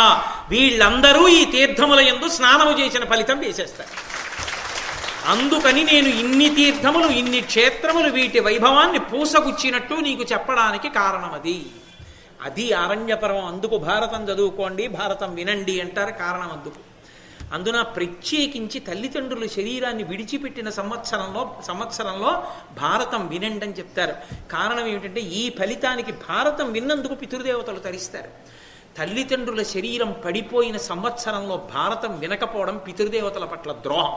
వీళ్ళందరూ ఈ తీర్థముల యందు స్నానము చేసిన ఫలితం వేసేస్తారు. అందుకని నేను ఇన్ని తీర్థములు, ఇన్ని క్షేత్రములు, వీటి వైభవాన్ని పూసగుచ్చినట్టు నీకు చెప్పడానికి కారణం అది ఆరణ్యపర్వం. అందుకు భారతం చదువుకోండి, భారతం వినండి అంటారు. కారణం అందుకు. అందున ప్రత్యేకించి తల్లిదండ్రుల శరీరాన్ని విడిచిపెట్టిన సంవత్సరంలో భారతం వినండి అని చెప్తారు. కారణం ఏమిటంటే ఈ ఫలితానికి భారతం విన్నందుకు పితృదేవతలు తరిస్తారు. తల్లిదండ్రుల శరీరం పడిపోయిన సంవత్సరంలో భారతం వినకపోవడం పితృదేవతల పట్ల ద్రోహం.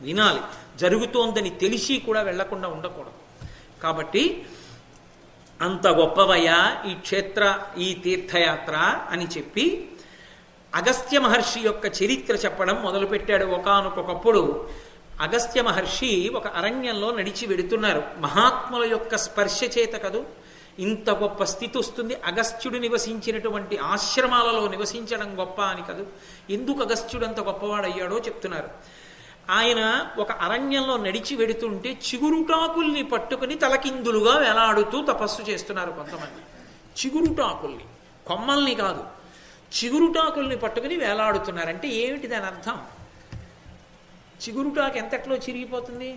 వినాలి, జరుగుతోందని తెలిసి కూడా వెళ్లకుండా ఉండకూడదు. కాబట్టి అంత గొప్పవయ్యా ఈ క్షేత్ర, ఈ తీర్థయాత్ర అని చెప్పి అగస్త్య మహర్షి యొక్క చరిత్ర చెప్పడం మొదలుపెట్టాడు. ఒకానొకప్పుడు అగస్త్య మహర్షి ఒక అరణ్యంలో నడిచి వెడుతున్నారు. మహాత్ముల యొక్క స్పర్శ చేత కదూ ఇంత గొప్ప స్థితి వస్తుంది. అగస్త్యుడు నివసించినటువంటి ఆశ్రమాలలో నివసించడం గొప్ప అని కదూ. ఎందుకు అగస్త్యుడు అంత గొప్పవాడయ్యాడో చెప్తున్నారు. ఆయన ఒక అరణ్యంలో నడిచి వెడుతుంటే చిగురుటాకుల్ని పట్టుకుని తలకిందులుగా వేలాడుతూ తపస్సు చేస్తున్నారు కొంతమంది. చిగురుటాకుల్ని, కొమ్మల్ని కాదు, చిగురుటాకుల్ని పట్టుకుని వేలాడుతున్నారంటే ఏమిటి దాని అర్థం? చిగురుటాకు ఎంతట్లో చిరిగిపోతుంది,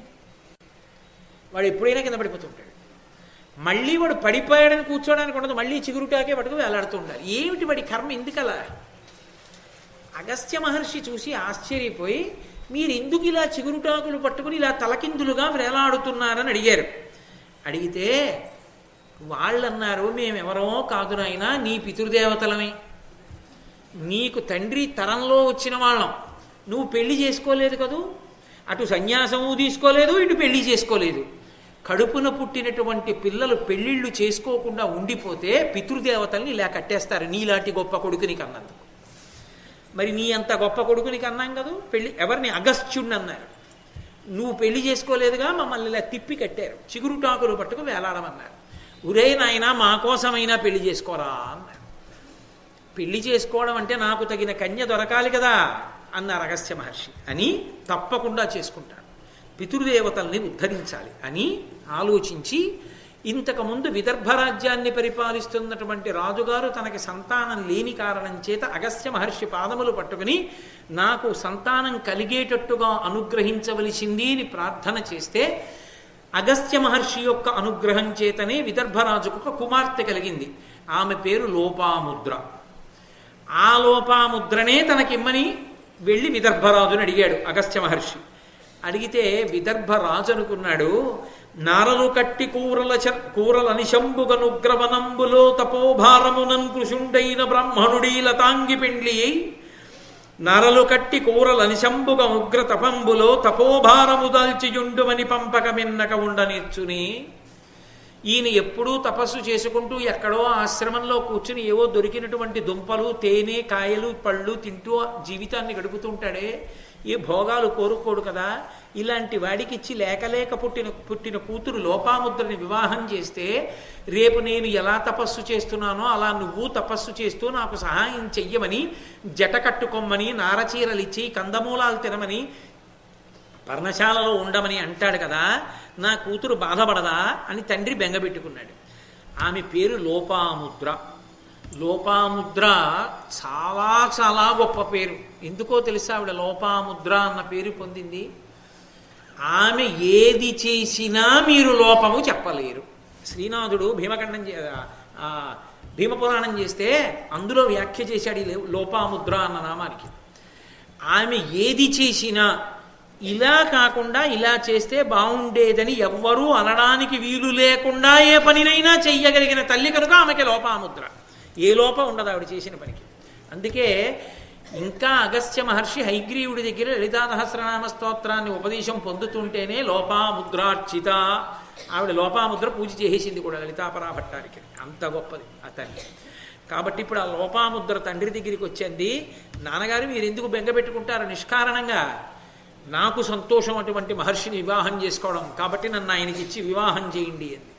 వాడు ఎప్పుడైనా కింద పడిపోతుంటాడు. మళ్ళీ వాడు పడిపోయాడని కూర్చోడానికి ఉండదు, మళ్ళీ చిగురుటాకే పట్టుకుని వేలాడుతూ ఉండాలి. ఏమిటి వాడి కర్మ? ఎందుకలా? అగస్త్య మహర్షి చూసి ఆశ్చర్యపోయి, మీరు ఎందుకు ఇలా చిగురుటాకులు పట్టుకుని ఇలా తలకిందులుగా వేలాడుతున్నారని అడిగారు. అడిగితే వాళ్ళన్నారు, మేమెవరో కాదు నాయనా, నీ పితృదేవతలమే. నీకు తండ్రి తరంలో వచ్చిన వాళ్ళం. నువ్వు పెళ్లి చేసుకోలేదు కదూ, అటు సన్యాసము తీసుకోలేదు, ఇటు పెళ్లి చేసుకోలేదు. కడుపున పుట్టినటువంటి పిల్లలు పెళ్ళిళ్ళు చేసుకోకుండా ఉండిపోతే పితృదేవతల్ని ఇలా కట్టేస్తారు, నీలాంటి గొప్ప కొడుకుని కన్నందుకు. మరి నీ అంత గొప్ప కొడుకుని కన్నాం కదూ, పెళ్లి ఎవరిని? అగస్త్యుణ్ణి అన్నారు. నువ్వు పెళ్లి చేసుకోలేదుగా, మమ్మల్ని ఇలా తిప్పి కట్టారు, చిగురుటాకులు పట్టుకు వేలాడమన్నారు. ఉరే నాయనా, మా కోసమైనా పెళ్లి చేసుకోరా అన్నారు. పెళ్లి చేసుకోవడం అంటే నాకు తగిన కన్య దొరకాలి కదా అన్నారు అగస్త్య మహర్షి. అని తప్పకుండా చేసుకుంటాడు, పితృదేవతల్ని ఉద్ధరించాలి అని ఆలోచించి, ఇంతకుముందు విదర్భ రాజ్యాన్ని పరిపాలిస్తున్నటువంటి రాజుగారు తనకి సంతానం లేని కారణం చేత అగస్త్య మహర్షి పాదములు పట్టుకుని నాకు సంతానం కలిగేటట్టుగా అనుగ్రహించవలసింది అని ప్రార్థన చేస్తే, అగస్త్య మహర్షి యొక్క అనుగ్రహం చేతనే విదర్భరాజుకు ఒక కుమార్తె కలిగింది. ఆమె పేరు లోపాముద్ర. ఆ లోపాముద్రనే తనకిమ్మని వెళ్ళి విదర్భరాజుని అడిగాడు అగస్త్య మహర్షి. అడిగితే విదర్భరాజు అనుకున్నాడు, నారలు కట్టి కూరలనిశంబుగనుగ్రవనంబులో తపోభారమునన్ కృషుండైన బ్రాహ్మణుడీ లతాంగి పెండ్లి అయి, నరలు కట్టి కూరలనిశంబుగ ఉగ్ర తపంబులో తపోభారము దాల్చియుండుమని పంపక మిన్నక ఉండనిర్చుని. ఈయన ఎప్పుడూ తపస్సు చేసుకుంటూ ఎక్కడో ఆశ్రమంలో కూర్చుని ఏవో దొరికినటువంటి దుంపలు, తేనె, కాయలు, పళ్ళు తింటూ జీవితాన్ని గడుపుతుంటాడే, ఏ భోగాలు కోరుకోడు కదా. ఇలాంటి వాడికి ఇచ్చి లేకలేక పుట్టిన కూతురు లోపాముద్రని వివాహం చేస్తే, రేపు నేను ఎలా తపస్సు చేస్తున్నానో అలా నువ్వు తపస్సు చేస్తూ నాకు సహాయం చెయ్యమని, జట కట్టుకోమని, నారచీరలిచ్చి, కందమూలాలు తినమని, పర్ణశాలలో ఉండమని అంటాడు కదా. నా కూతురు బాధపడదా అని తండ్రి బెంగపెట్టుకున్నాడు. ఆమె పేరు లోపాముద్ర. లోపాముద్ర చాలా చాలా గొప్ప పేరు. ఎందుకో తెలుసా ఆవిడ లోపాముద్ర అన్న పేరు పొందింది? ఆమె ఏది చేసినా మీరు లోపము చెప్పలేరు. శ్రీనాథుడు భీమపురాణం చేస్తే అందులో వ్యాఖ్య చేశాడు ఈ లోపాముద్ర అన్న నామానికి. ఆమె ఏది చేసినా ఇలా కాకుండా ఇలా చేస్తే బాగుండేదని ఎవ్వరూ అనడానికి వీలు లేకుండా ఏ పనినైనా చెయ్యగలిగిన తల్లి కనుక ఆమెకి లోపాముద్ర. ఏ లోపం ఉండదు ఆవిడ చేసిన పనికి. అందుకే ఇంకా అగస్త్య మహర్షి హైగ్రీవుడి దగ్గర లలితా సహస్రనామ స్తోత్రాన్ని ఉపదేశం పొందుతుంటేనే లోపాముద్రార్చిత, ఆవిడ లోపాముద్ర పూజ చేసేసింది కూడా లలితాపరా భట్టారికి. అంత గొప్పది ఆ తల్లి. కాబట్టి ఇప్పుడు ఆ లోపాముద్ర తండ్రి దగ్గరికి వచ్చింది. నాన్నగారు మీరు ఎందుకు బెంగ పెట్టుకుంటారు నిష్కారణంగా? నాకు సంతోషం అటువంటి మహర్షిని వివాహం చేసుకోవడం, కాబట్టి నన్ను ఆయనకిచ్చి వివాహం చేయండి అంది.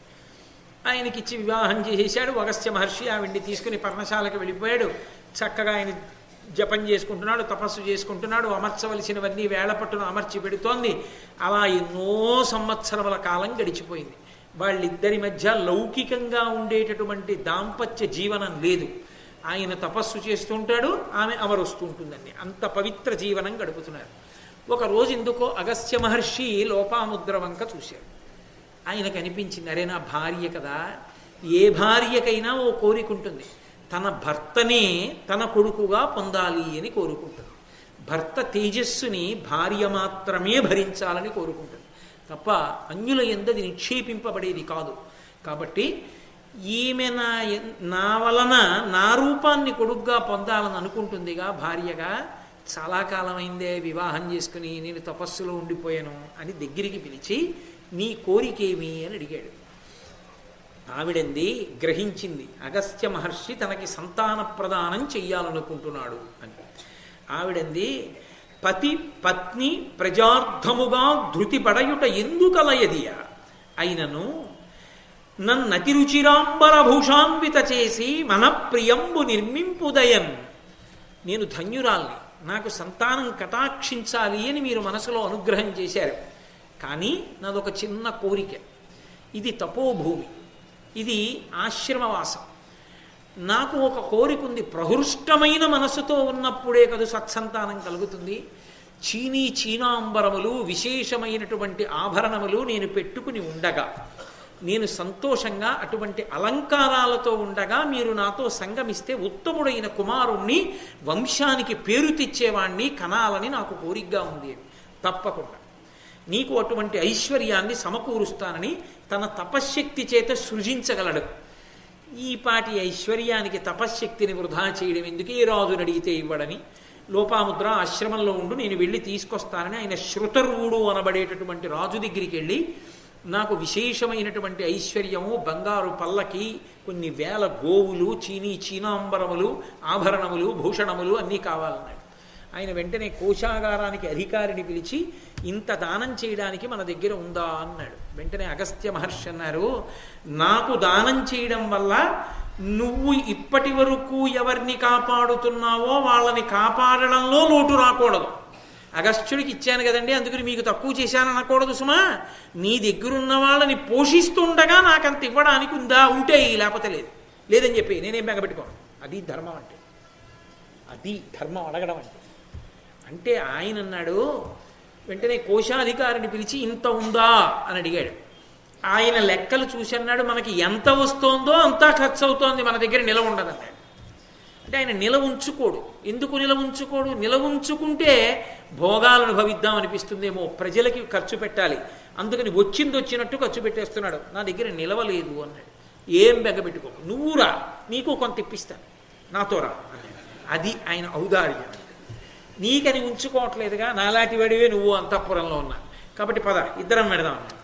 ఆయనకిచ్చి వివాహం చేసేశాడు. అగస్త్య మహర్షి ఆవిడ్ని తీసుకుని పర్ణశాలకు వెళ్ళిపోయాడు. చక్కగా ఆయన జపం చేసుకుంటున్నాడు, తపస్సు చేసుకుంటున్నాడు. అమర్చవలసినవన్నీ వేళపట్టును అమర్చి పెడుతోంది. అలా ఎన్నో సంవత్సరముల కాలం గడిచిపోయింది. వాళ్ళిద్దరి మధ్య లౌకికంగా ఉండేటటువంటి దాంపత్య జీవనం లేదు. ఆయన తపస్సు చేస్తుంటాడు, ఆమె అమరుస్తూ ఉంటుందండి. అంత పవిత్ర జీవనం గడుపుతున్నారు. ఒకరోజు ఎందుకో అగస్త్య మహర్షి లోపాముద్ర వంక చూశాడు. ఆయనకు అనిపించింది, అరే నా భార్య కదా, ఏ భార్యకైనా ఓ కోరిక ఉంటుంది, తన భర్తనే తన కొడుకుగా పొందాలి అని కోరుకుంటుంది. భర్త తేజస్సుని భార్య మాత్రమే భరించాలని కోరుకుంటుంది తప్ప అన్యుల యందది నిక్షేపింపబడేది కాదు. కాబట్టి ఈమె నా వలన నా రూపాన్ని కొడుగ్గా పొందాలని అనుకుంటుందిగా భార్యగా. చాలా కాలమైందే వివాహం చేసుకుని, నేను తపస్సులో ఉండిపోయాను అని దగ్గరికి పిలిచి నీ కోరికేమి అని అడిగాడు. ఆవిడంది గ్రహించింది, అగస్త్య మహర్షి తనకి సంతాన ప్రదానం చెయ్యాలనుకుంటున్నాడు అని. ఆవిడంది, పత్ని ప్రజార్థముగా ధృతి పడయుట ఎందుకలయదియ అయినను నన్నతిరుచిరాంబరభూషాన్విత చేసి మనప్రియంబు నిర్మింపుదయన్. నేను ధన్యురాల్ని, నాకు సంతానం కటాక్షించాలి అని మీరు మనసులో అనుగ్రహం చేశారు. కానీ నాదొక చిన్న కోరిక. ఇది తపోభూమి, ఇది ఆశ్రమవాసం. నాకు ఒక కోరిక ఉంది. ప్రహృష్టమైన మనసుతో ఉన్నప్పుడే కదా సత్సంతానం కలుగుతుంది. చీనాంబరములు, విశేషమైనటువంటి ఆభరణములు నేను పెట్టుకుని ఉండగా నేను సంతోషంగా అటువంటి అలంకారాలతో ఉండగా మీరు నాతో సంగమిస్తే ఉత్తముడైన కుమారుణ్ణి వంశానికి పేరు తెచ్చేవాణ్ణి కనాలని నాకు కోరికగా ఉంది. తప్పకుండా నీకు అటువంటి ఐశ్వర్యాన్ని సమకూరుస్తానని తన తపశ్శక్తి చేత సృజించగలడు. ఈ పాటి ఐశ్వర్యానికి తపశ్శక్తిని వృధా చేయడం ఎందుకు, ఏ రాజుని అడిగితే ఇవ్వడని లోపాముద్ర ఆశ్రమంలో ఉండు, నేను వెళ్ళి తీసుకొస్తానని ఆయన శృతర్వుడు అనబడేటటువంటి రాజు దగ్గరికి వెళ్ళి నాకు విశేషమైనటువంటి ఐశ్వర్యము, బంగారు పల్లకి, కొన్ని వేల గోవులు, చీనాంబరములు, ఆభరణములు, భూషణములు అన్నీ కావాలన్నాడు. ఆయన వెంటనే కోశాగారానికి అధికారిని పిలిచి ఇంత దానం చేయడానికి మన దగ్గర ఉందా అన్నాడు. వెంటనే అగస్త్య మహర్షి అన్నారు, నాకు దానం చేయడం వల్ల నువ్వు ఇప్పటి వరకు ఎవరిని కాపాడుతున్నావో వాళ్ళని కాపాడడంలో లోటు రాకూడదు. అగస్త్యుడికి ఇచ్చాను కదండి అందుకని మీకు తక్కువ చేశాను అనకూడదు సుమా. నీ దగ్గరున్న వాళ్ళని పోషిస్తుండగా నాకంత ఇవ్వడానికి ఉందా, ఉంటే లేకపోతే లేదు, లేదని చెప్పి నేనేం బెగబెట్టుకోను. అది ధర్మం అంటే, అది ధర్మం అడగడం అంటే. అంటే ఆయన అన్నాడు, వెంటనే కోశాధికారిని పిలిచి ఇంత ఉందా అని అడిగాడు. ఆయన లెక్కలు చూసి అన్నాడు, మనకి ఎంత వస్తోందో అంతా ఖర్చు అవుతోంది, మన దగ్గర నిలవ ఉండదన్నాడు. అంటే ఆయన నిలవ ఉంచుకోడు. ఎందుకు నిలవ ఉంచుకోడు? నిలవ ఉంచుకుంటే భోగాలను భవిద్దాం అనిపిస్తుందేమో, ప్రజలకి ఖర్చు పెట్టాలి, అందుకని వచ్చినట్టు ఖర్చు పెట్టేస్తున్నాడు. నా దగ్గర నిలవలేదు అన్నాడు. ఏం బెగ్గబెట్టుకో, నువ్వురా, నీకు కొంత ఇప్పిస్తాను, నాతో రా అన్నాడు. అది ఆయన ఔదార్యం. నీకని ఉంచుకోవట్లేదుగా, నాలాంటి వాడివే నువ్వు అంతఃపురంలో ఉన్నా కాబట్టి పద ఇద్దరం పెడదాం అన్నాడు.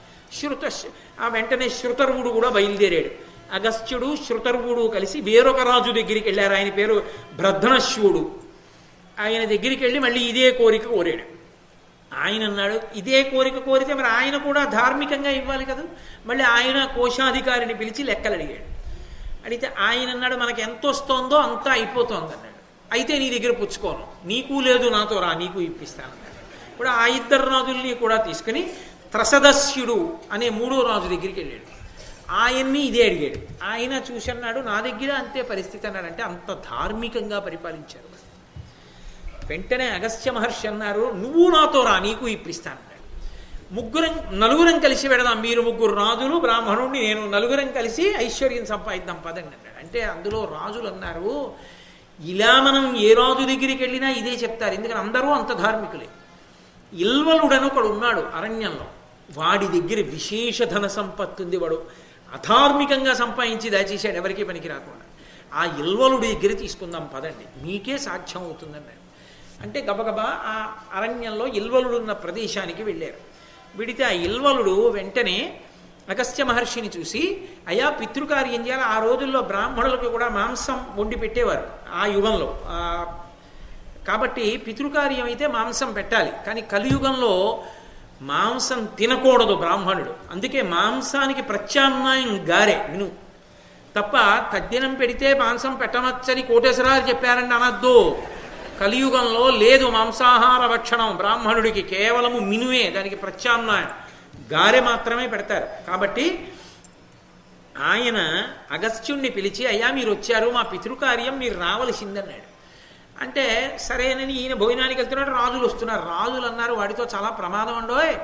ఆ వెంటనే శృతర్వుడు కూడా బయలుదేరాడు. అగస్త్యుడు శృతర్వుడు కలిసి వేరొక రాజు దగ్గరికి వెళ్ళారు. ఆయన పేరు భ్రధనశ్వుడు. ఆయన దగ్గరికి వెళ్ళి మళ్ళీ ఇదే కోరిక కోరాడు. ఆయన అన్నాడు, ఇదే కోరిక కోరితే మరి ఆయన కూడా ధార్మికంగా ఇవ్వాలి కదా. మళ్ళీ ఆయన కోశాధికారిని పిలిచి లెక్కలు అడిగాడు. అడిగితే ఆయన అన్నాడు, మనకి ఎంత వస్తోందో అంతా అయిపోతోంది అన్నాడు. అయితే నీ దగ్గర పుచ్చుకోను, నీకు లేదు, నాతో రా, నీకు ఇప్పిస్తానన్నాడు. ఇప్పుడు ఆ ఇద్దరు రాజుల్ని కూడా తీసుకుని త్రసదస్యుడు అనే మూడో రాజు దగ్గరికి వెళ్ళాడు. ఆయన్ని ఇదే అడిగాడు. ఆయన చూసన్నాడు, నా దగ్గర అంతే పరిస్థితి అన్నాడంటే అంత ధార్మికంగా పరిపాలించారు. వెంటనే అగస్త్య మహర్షి అన్నారు, నువ్వు నాతో రా, నీకు ఇప్పిస్తానన్నాడు. నలుగురం కలిసి వెడదాం, మీరు ముగ్గురు రాజులు, బ్రాహ్మణుడిని నేను, నలుగురం కలిసి ఐశ్వర్యం సంపాదిద్దాం పదండి అన్నాడు. అంటే అందులో రాజులు అన్నారు, ఇలా మనం ఏ రాజు దగ్గరికి వెళ్ళినా ఇదే చెప్తారు, ఎందుకని అందరూ అంత ధార్మికులే. ఇల్వలుడను ఒకడు ఉన్నాడు అరణ్యంలో, వాడి దగ్గర విశేష ధన సంపత్తి ఉంది, వాడు అధార్మికంగా సంపాదించి దాచేశాడు, ఎవరికీ పనికి రాకుండా. ఆ ఇల్వలుడి దగ్గర తీసుకుందాం పదండి, మీకే సాధ్యం అవుతుందన్నాడు. అంటే గబగబా ఆ అరణ్యంలో ఇల్వలుడున్న ప్రదేశానికి వెళ్ళారు. విడితే ఆ ఇల్వలుడు వెంటనే అగస్త్య మహర్షిని చూసి, అయా పితృకార్యం చేయాలి. ఆ రోజుల్లో బ్రాహ్మణులకు కూడా మాంసం వండి పెట్టేవారు ఆ యుగంలో, కాబట్టి పితృకార్యం అయితే మాంసం పెట్టాలి. కానీ కలియుగంలో మాంసం తినకూడదు బ్రాహ్మణుడు, అందుకే మాంసానికి ప్రత్యామ్నాయం గారె విను తప్ప. తద్దినం పెడితే మాంసం పెట్టమచ్చని కోటేశ్వరారు చెప్పారండి అనద్దు. కలియుగంలో లేదు మాంసాహార భక్షణం బ్రాహ్మణుడికి, కేవలము మినువే దానికి ప్రత్యామ్నాయం, గారె మాత్రమే పెడతారు. కాబట్టి ఆయన అగస్త్యుణ్ణి పిలిచి, అయ్యా మీరు వచ్చారు, మా పితృకార్యం మీరు రావలసిందన్నాడు. అంటే సరేనని ఈయన భోజనానికి వెళ్తున్నాడు, రాజులు వస్తున్నారు. రాజులు అన్నారు, వాడితో చాలా ప్రమాదం అండోయ్,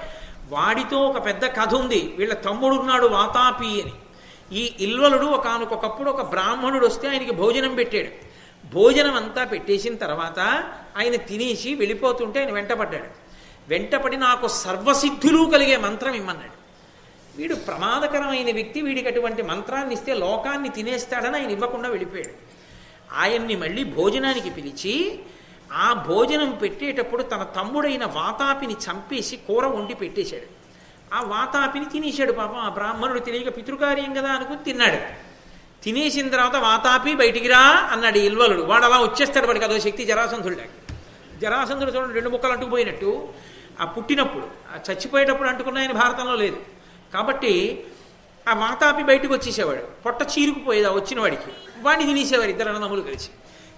వాడితో ఒక పెద్ద కథ ఉంది, వీళ్ళ తమ్ముడు ఉన్నాడు వాతాపి అని. ఈ ఇల్వలుడు ఒకనకొకప్పుడు ఒక బ్రాహ్మణుడు వస్తే ఆయనకి భోజనం పెట్టాడు. భోజనం అంతా పెట్టేసిన తర్వాత ఆయన తినేసి వెళ్ళిపోతుంటే ఆయన వెంటపడ్డాడు. వెంటపడి నాకు సర్వసిద్ధులు కలిగే మంత్రం ఇమ్మన్నాడు. వీడు ప్రమాదకరమైన వ్యక్తి, వీడికి అటువంటి మంత్రాన్ని ఇస్తే లోకాన్ని తినేస్తాడని ఆయన ఇవ్వకుండా వెళ్ళిపోయాడు. ఆయన్ని మళ్ళీ భోజనానికి పిలిచి ఆ భోజనం పెట్టేటప్పుడు తన తమ్ముడైన వాతాపిని చంపేసి కూర వండి పెట్టేశాడు. ఆ వాతాపిని తినేశాడు. పాపం ఆ బ్రాహ్మణుడు తెలియక పితృకార్యం కదా అనుకుని తిన్నాడు. తినేసిన తర్వాత వాతాపి బయటికి రా అన్నాడు ఇల్వలుడు. వాడు అలా వచ్చేస్తాడు, వాడికి అదో శక్తి. జరాసంధుడు జరాసంధుడు చూడండి, 2 ముక్కలు అంటుకుపోయినట్టు. ఆ పుట్టినప్పుడు చచ్చిపోయేటప్పుడు అంటుకున్న ఆయన భారతంలో లేదు కాబట్టి ఆ వాతాపి బయటకు వచ్చేసేవాడు, పొట్ట చీరుకుపోయేది వచ్చిన వాడికి, వాడిని తినేసేవారు ఇద్దరు అన్నదమ్ములు కలిసి.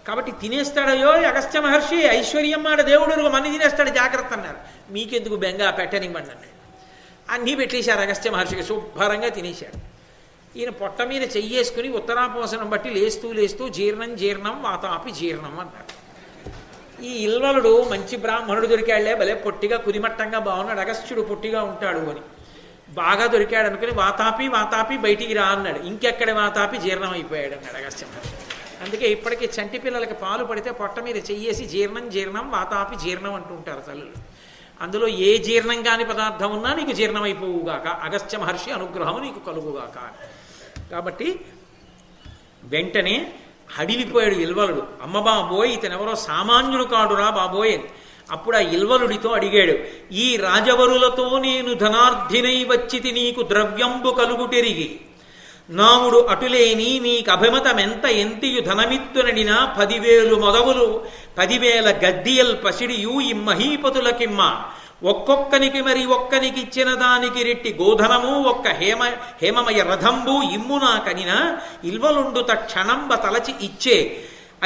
కాబట్టి తినేస్తాడయో అగస్త్య మహర్షి, ఐశ్వర్యం మాట దేవుడు మన్ని తినేస్తాడు, జాగ్రత్త అన్నారు. మీకెందుకు బెంగా పెట్టనివ్వండి అన్నాడు. అన్నీ పెట్టేశారు అగస్త్య మహర్షికి, శుభ్రంగా తినేశాడు. ఈయన పొట్ట మీద చెయ్యేసుకుని ఉత్తరాపోసనం బట్టి లేస్తూ లేస్తూ జీర్ణం జీర్ణం వాతాపి జీర్ణం అన్నాడు. ఈ ఇల్వలుడు మంచి బ్రాహ్మణుడు దొరికాళ్లే, భలే పొట్టిగా కురిమట్టంగా బాగున్నాడు, అగస్త్యుడు పొట్టిగా ఉంటాడు అని బాగా దొరికాడు అనుకుని వాతాపి వాతాపి బయటికి రా అన్నాడు. ఇంకెక్కడ వాతాపి జీర్ణం అయిపోయాడు అన్నాడు అగస్త్య మహర్షి. అందుకే ఇప్పటికీ చంటి పిల్లలకి పాలు పడితే పొట్ట మీద చెయ్యేసి జీర్ణం జీర్ణం వాతాపి జీర్ణం అంటుంటారు తల్లులు. అందులో ఏ జీర్ణం కాని పదార్థం ఉన్నా నీకు జీర్ణమైపోవుగాక, అగస్త్య మహర్షి అనుగ్రహం నీకు కలుగుగాక. కాబట్టి వెంటనే హడిలిపోయాడు ఇల్వలుడు. అమ్మ బాబోయ్, ఇతనెవరో సామాన్యుడు కాడురా బాబోయ్ అని. అప్పుడు ఆ ఇల్వలుడితో అడిగాడు, ఈ రాజవరులతో నేను ధనార్థినై వచ్చితి నీకు ద్రవ్యంబు కలుగుటెరిగి నాముడు అటులేని నీకు అభిమతమెంత ఎంతియు ధనమిత్తునడినా 10,000 మొదవులు 10,000 గద్దియల్ పసిడియు ఇమ్మహీపతులకిమ్మ ఒక్కొక్కనికి మరి ఒక్కనికిచ్చిన దానికి రెట్టి గోధనము ఒక్క హేమమయ రథంబు ఇమ్మునా కనిన ఇల్వలుండు తక్షణంబ తలచి ఇచ్చే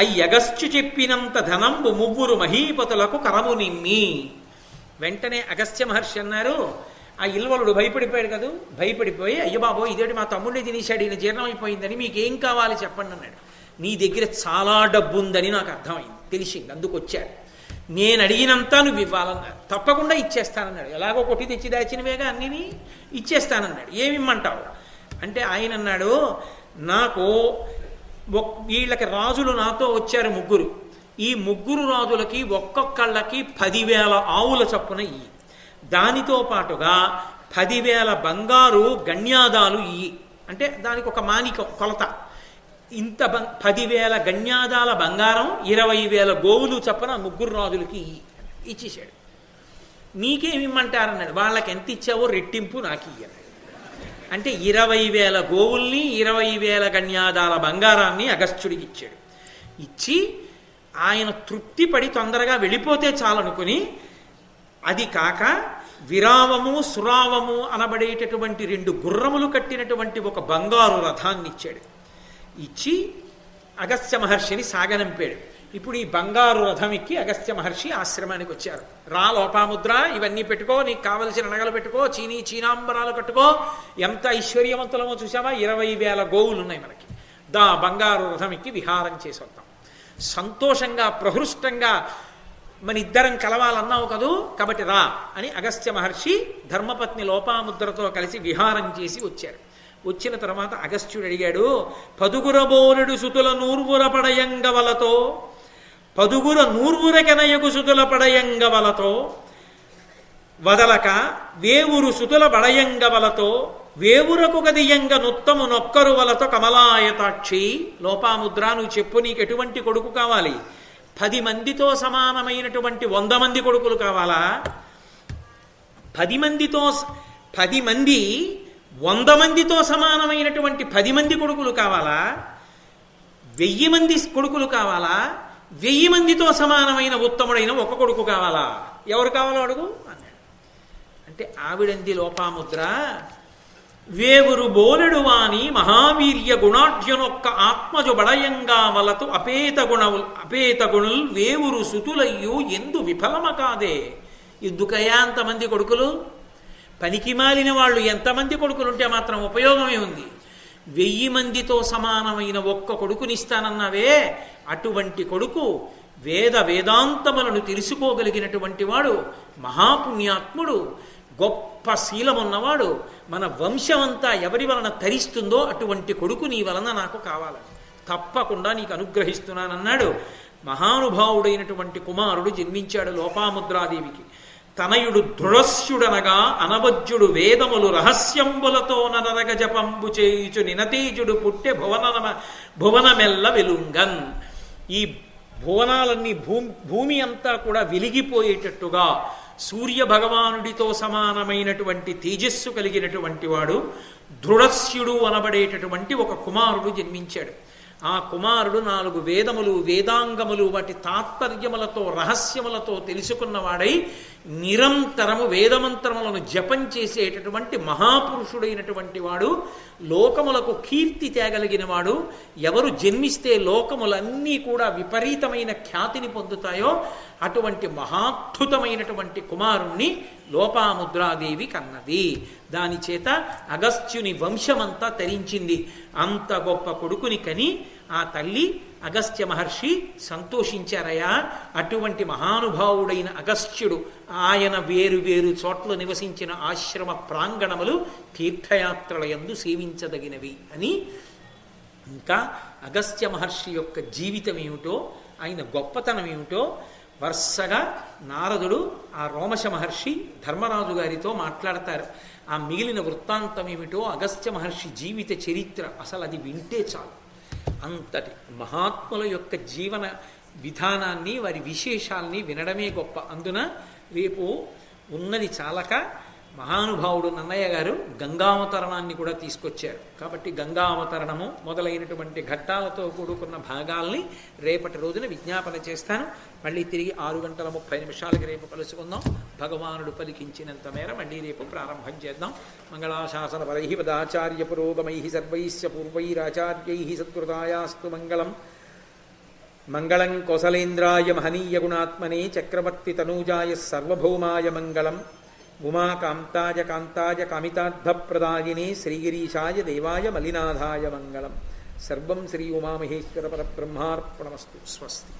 అయ్యగస్త్యు చెప్పినంత ధనంబు 3 మహీపతులకు కరము నిమ్మి. వెంటనే అగస్త్య మహర్షి అన్నారు, ఆ ఇల్వలుడు భయపడిపోయాడు కదా, భయపడిపోయి అయ్య బాబో ఇదేంటి మా తమ్ముడిని తినేశాడు, ఈయన జీర్ణమైపోయిందని, మీకేం కావాలి చెప్పండి అన్నాడు. నీ దగ్గర చాలా డబ్బు ఉందని నాకు అర్థమైంది, తెలిసింది, అందుకు వచ్చాడు. నేను అడిగినంతా నువ్వు ఇవ్వాలన్నాడు. తప్పకుండా ఇచ్చేస్తానన్నాడు. ఎలాగో కొట్టి తెచ్చి దాచినవేగా అన్నిని ఇచ్చేస్తానన్నాడు. ఏమిమ్మంటావు అంటే ఆయన అన్నాడు, నాకు వీళ్ళకి రాజులు నాతో వచ్చారు 3. ఈ 3 రాజులకి ఒక్కొక్కళ్ళకి 10,000 ఆవుల చప్పున ఇయ్యి, దానితో పాటుగా 10,000 బంగారు గణ్యాదాలు ఇయ్యి. అంటే దానికి ఒక మానికం కొలత. ఇంత 10,000 గణ్యాదాల బంగారం 20,000 గోవులు చప్పున 3 రాజులకి ఇచ్చేశాడు. నీకేమిమ్మంటారన్నాడు. వాళ్ళకి ఎంత ఇచ్చావో రెట్టింపు నాకు ఇయ్యాలి. అంటే 20,000 గోవుల్ని 20,000 గణ్యాదాల బంగారాన్ని అగస్త్యుడికి ఇచ్చాడు. ఇచ్చి ఆయన తృప్తిపడి తొందరగా వెళ్ళిపోతే చాలనుకుని, అది కాక విరావము సురావము అనబడేటటువంటి 2 గుర్రములు కట్టినటువంటి ఒక బంగారు రథాన్ని ఇచ్చాడు. ఇచ్చి అగస్త్య మహర్షిని సాగనంపాడు. ఇప్పుడు ఈ బంగారు రథం ఎక్కి అగస్త్య మహర్షి ఆశ్రమానికి వచ్చారు. రా లోపాముద్ర, ఇవన్నీ పెట్టుకో, నీకు కావలసిన నగలు పెట్టుకో, చీనాంబరాలు కట్టుకో, ఎంత ఐశ్వర్యవంతులమో చూసావా, 20,000 గోవులు ఉన్నాయి మనకి, దా బంగారు రథం ఎక్కి విహారం చేసి వద్దాం. సంతోషంగా ప్రహృష్టంగా మన ఇద్దరం కలవాలన్నావు కదూ, కాబట్టి రా అని అగస్త్య మహర్షి ధర్మపత్ని లోపాముద్రతో కలిసి విహారం చేసి వచ్చారు. వచ్చిన తర్వాత అగస్త్యుడు అడిగాడు, 10 బోలెడు సుతుల నూర్వుర పడయంగవలతో 10 నూర్వురకెనయగు సుతుల పడయంగవలతో వదలక వేవురు సుతుల పడయంగవలతో వేవురకు గదియంగ నుత్తము నొక్కరు వలతో కమలాయతాక్షి. లోపాముద్ర, నువ్వు చెప్పు, నీకు ఎటువంటి కొడుకు కావాలి? 10 మందితో సమానమైనటువంటి 100 మంది కొడుకులు కావాలా? 10 మందితో 10 మంది 100 మందితో సమానమైనటువంటి 10 మంది కొడుకులు కావాలా? 1000 మంది కొడుకులు కావాలా? 1000 మందితో సమానమైన ఉత్తముడైన ఒక కొడుకు కావాలా? ఎవరు కావాలో అడుగు అన్నాడు. అంటే ఆవిడంది లోపాముద్ర, వేవురు బోలెడు వాణి మహావీర్య గుణాఢ్యనొక్క ఆత్మజు బడయంగా వలతు అపేత గుణుల్ వేవురు సుతులయ్యు ఎందు విఫలమ కాదే. ఎందుకయ్యా అంతమంది కొడుకులు? పనికి మాలిన వాళ్ళు ఎంతమంది కొడుకులుంటే మాత్రం ఉపయోగమే ఉంది. 1000 మందితో సమానమైన ఒక్క కొడుకునిస్తానన్నావే, అటువంటి కొడుకు వేదాంతములను తెలుసుకోగలిగినటువంటి వాడు, మహాపుణ్యాత్ముడు, గొప్ప శీలమున్నవాడు, మన వంశమంతా ఎవరి వలన తరిస్తుందో అటువంటి కొడుకు నీ వలన నాకు కావాలని తప్పకుండా నీకు అనుగ్రహిస్తున్నానన్నాడు. మహానుభావుడైనటువంటి కుమారుడు జన్మించాడు లోపాముద్రాదేవికి. తనయుడు దృఢస్యుడనగా అనవజ్యుడు వేదములు రహస్యంబులతో నరగ జపంబు చేయుచు నినతేజుడు పుట్టె భువనమెల్ల వెలుంగన్. ఈ భువనాలన్నీ భూమి అంతా కూడా వెలిగిపోయేటట్టుగా సూర్య భగవానుడితో సమానమైనటువంటి తేజస్సు కలిగినటువంటి వాడు దృఢస్యుడు అనబడేటటువంటి ఒక కుమారుడు జన్మించాడు. ఆ కుమారుడు 4 వేదములు వేదాంగములు వాటి తాత్పర్యములతో రహస్యములతో తెలుసుకున్నవాడై నిరంతరము వేదమంత్రములను జపం చేసేటటువంటి మహాపురుషుడైనటువంటి వాడు, లోకములకు కీర్తి తేగలిగిన వాడు. ఎవరు జన్మిస్తే లోకములన్నీ కూడా విపరీతమైన ఖ్యాతిని పొందుతాయో అటువంటి మహాద్భుతమైనటువంటి కుమారుణ్ణి లోపాముద్రాదేవి కన్నది. దాని చేత అగస్త్యుని వంశమంతా తరించింది. అంత గొప్ప కొడుకుని కని ఆ తల్లి అగస్త్య మహర్షి సంతోషించారయా. అటువంటి మహానుభావుడైన అగస్త్యుడు ఆయన వేరు వేరు చోట్ల నివసించిన ఆశ్రమ ప్రాంగణములు తీర్థయాత్రలయందు సేవించదగినవి అని. ఇంకా అగస్త్య మహర్షి యొక్క జీవితం ఏమిటో, ఆయన గొప్పతనం ఏమిటో వరుసగా నారదుడు ఆ రోమశ మహర్షి ధర్మరాజు గారితో మాట్లాడతారు. ఆ మిగిలిన వృత్తాంతం ఏమిటో, అగస్త్య మహర్షి జీవిత చరిత్ర అసలు అది వింటే చాలు. అంతటి మహాత్ముల యొక్క జీవన విధానాన్ని, వారి విశేషాల్ని వినడమే గొప్ప. అందున రేపు ఉన్నది చాలక మహానుభావుడు నన్నయ్య గారు గంగావతరణాన్ని కూడా తీసుకొచ్చారు. కాబట్టి గంగావతరణము మొదలైనటువంటి ఘట్టాలతో కూడుకున్న భాగాల్ని రేపటి రోజున విజ్ఞాపన చేస్తాను. మళ్ళీ తిరిగి 6:30 రేపు కలుసుకుందాం. భగవానుడు పలికించినంత మేర మళ్ళీ రేపు ప్రారంభం చేద్దాం. మంగళాశాసన పరై పదాచార్య పురోగమై సర్వైశ్చ పూర్వైరాచార్యై సత్కృతాయాస్తు మంగళం. మంగళం కోసలేంద్రాయ మహనీయ గుణాత్మనే చక్రవర్తి తనూజాయ సర్వభౌమాయ మంగళం. ఉమాకాంతాయ కాంతాయ కామితార్థప్రదాయినే శ్రీగిరీశాయ దేవాయ మలినాథాయ మంగళం. సర్వం శ్రీ ఉమామహేశ్వర పరబ్రహ్మార్పణమస్తు. స్వస్తి.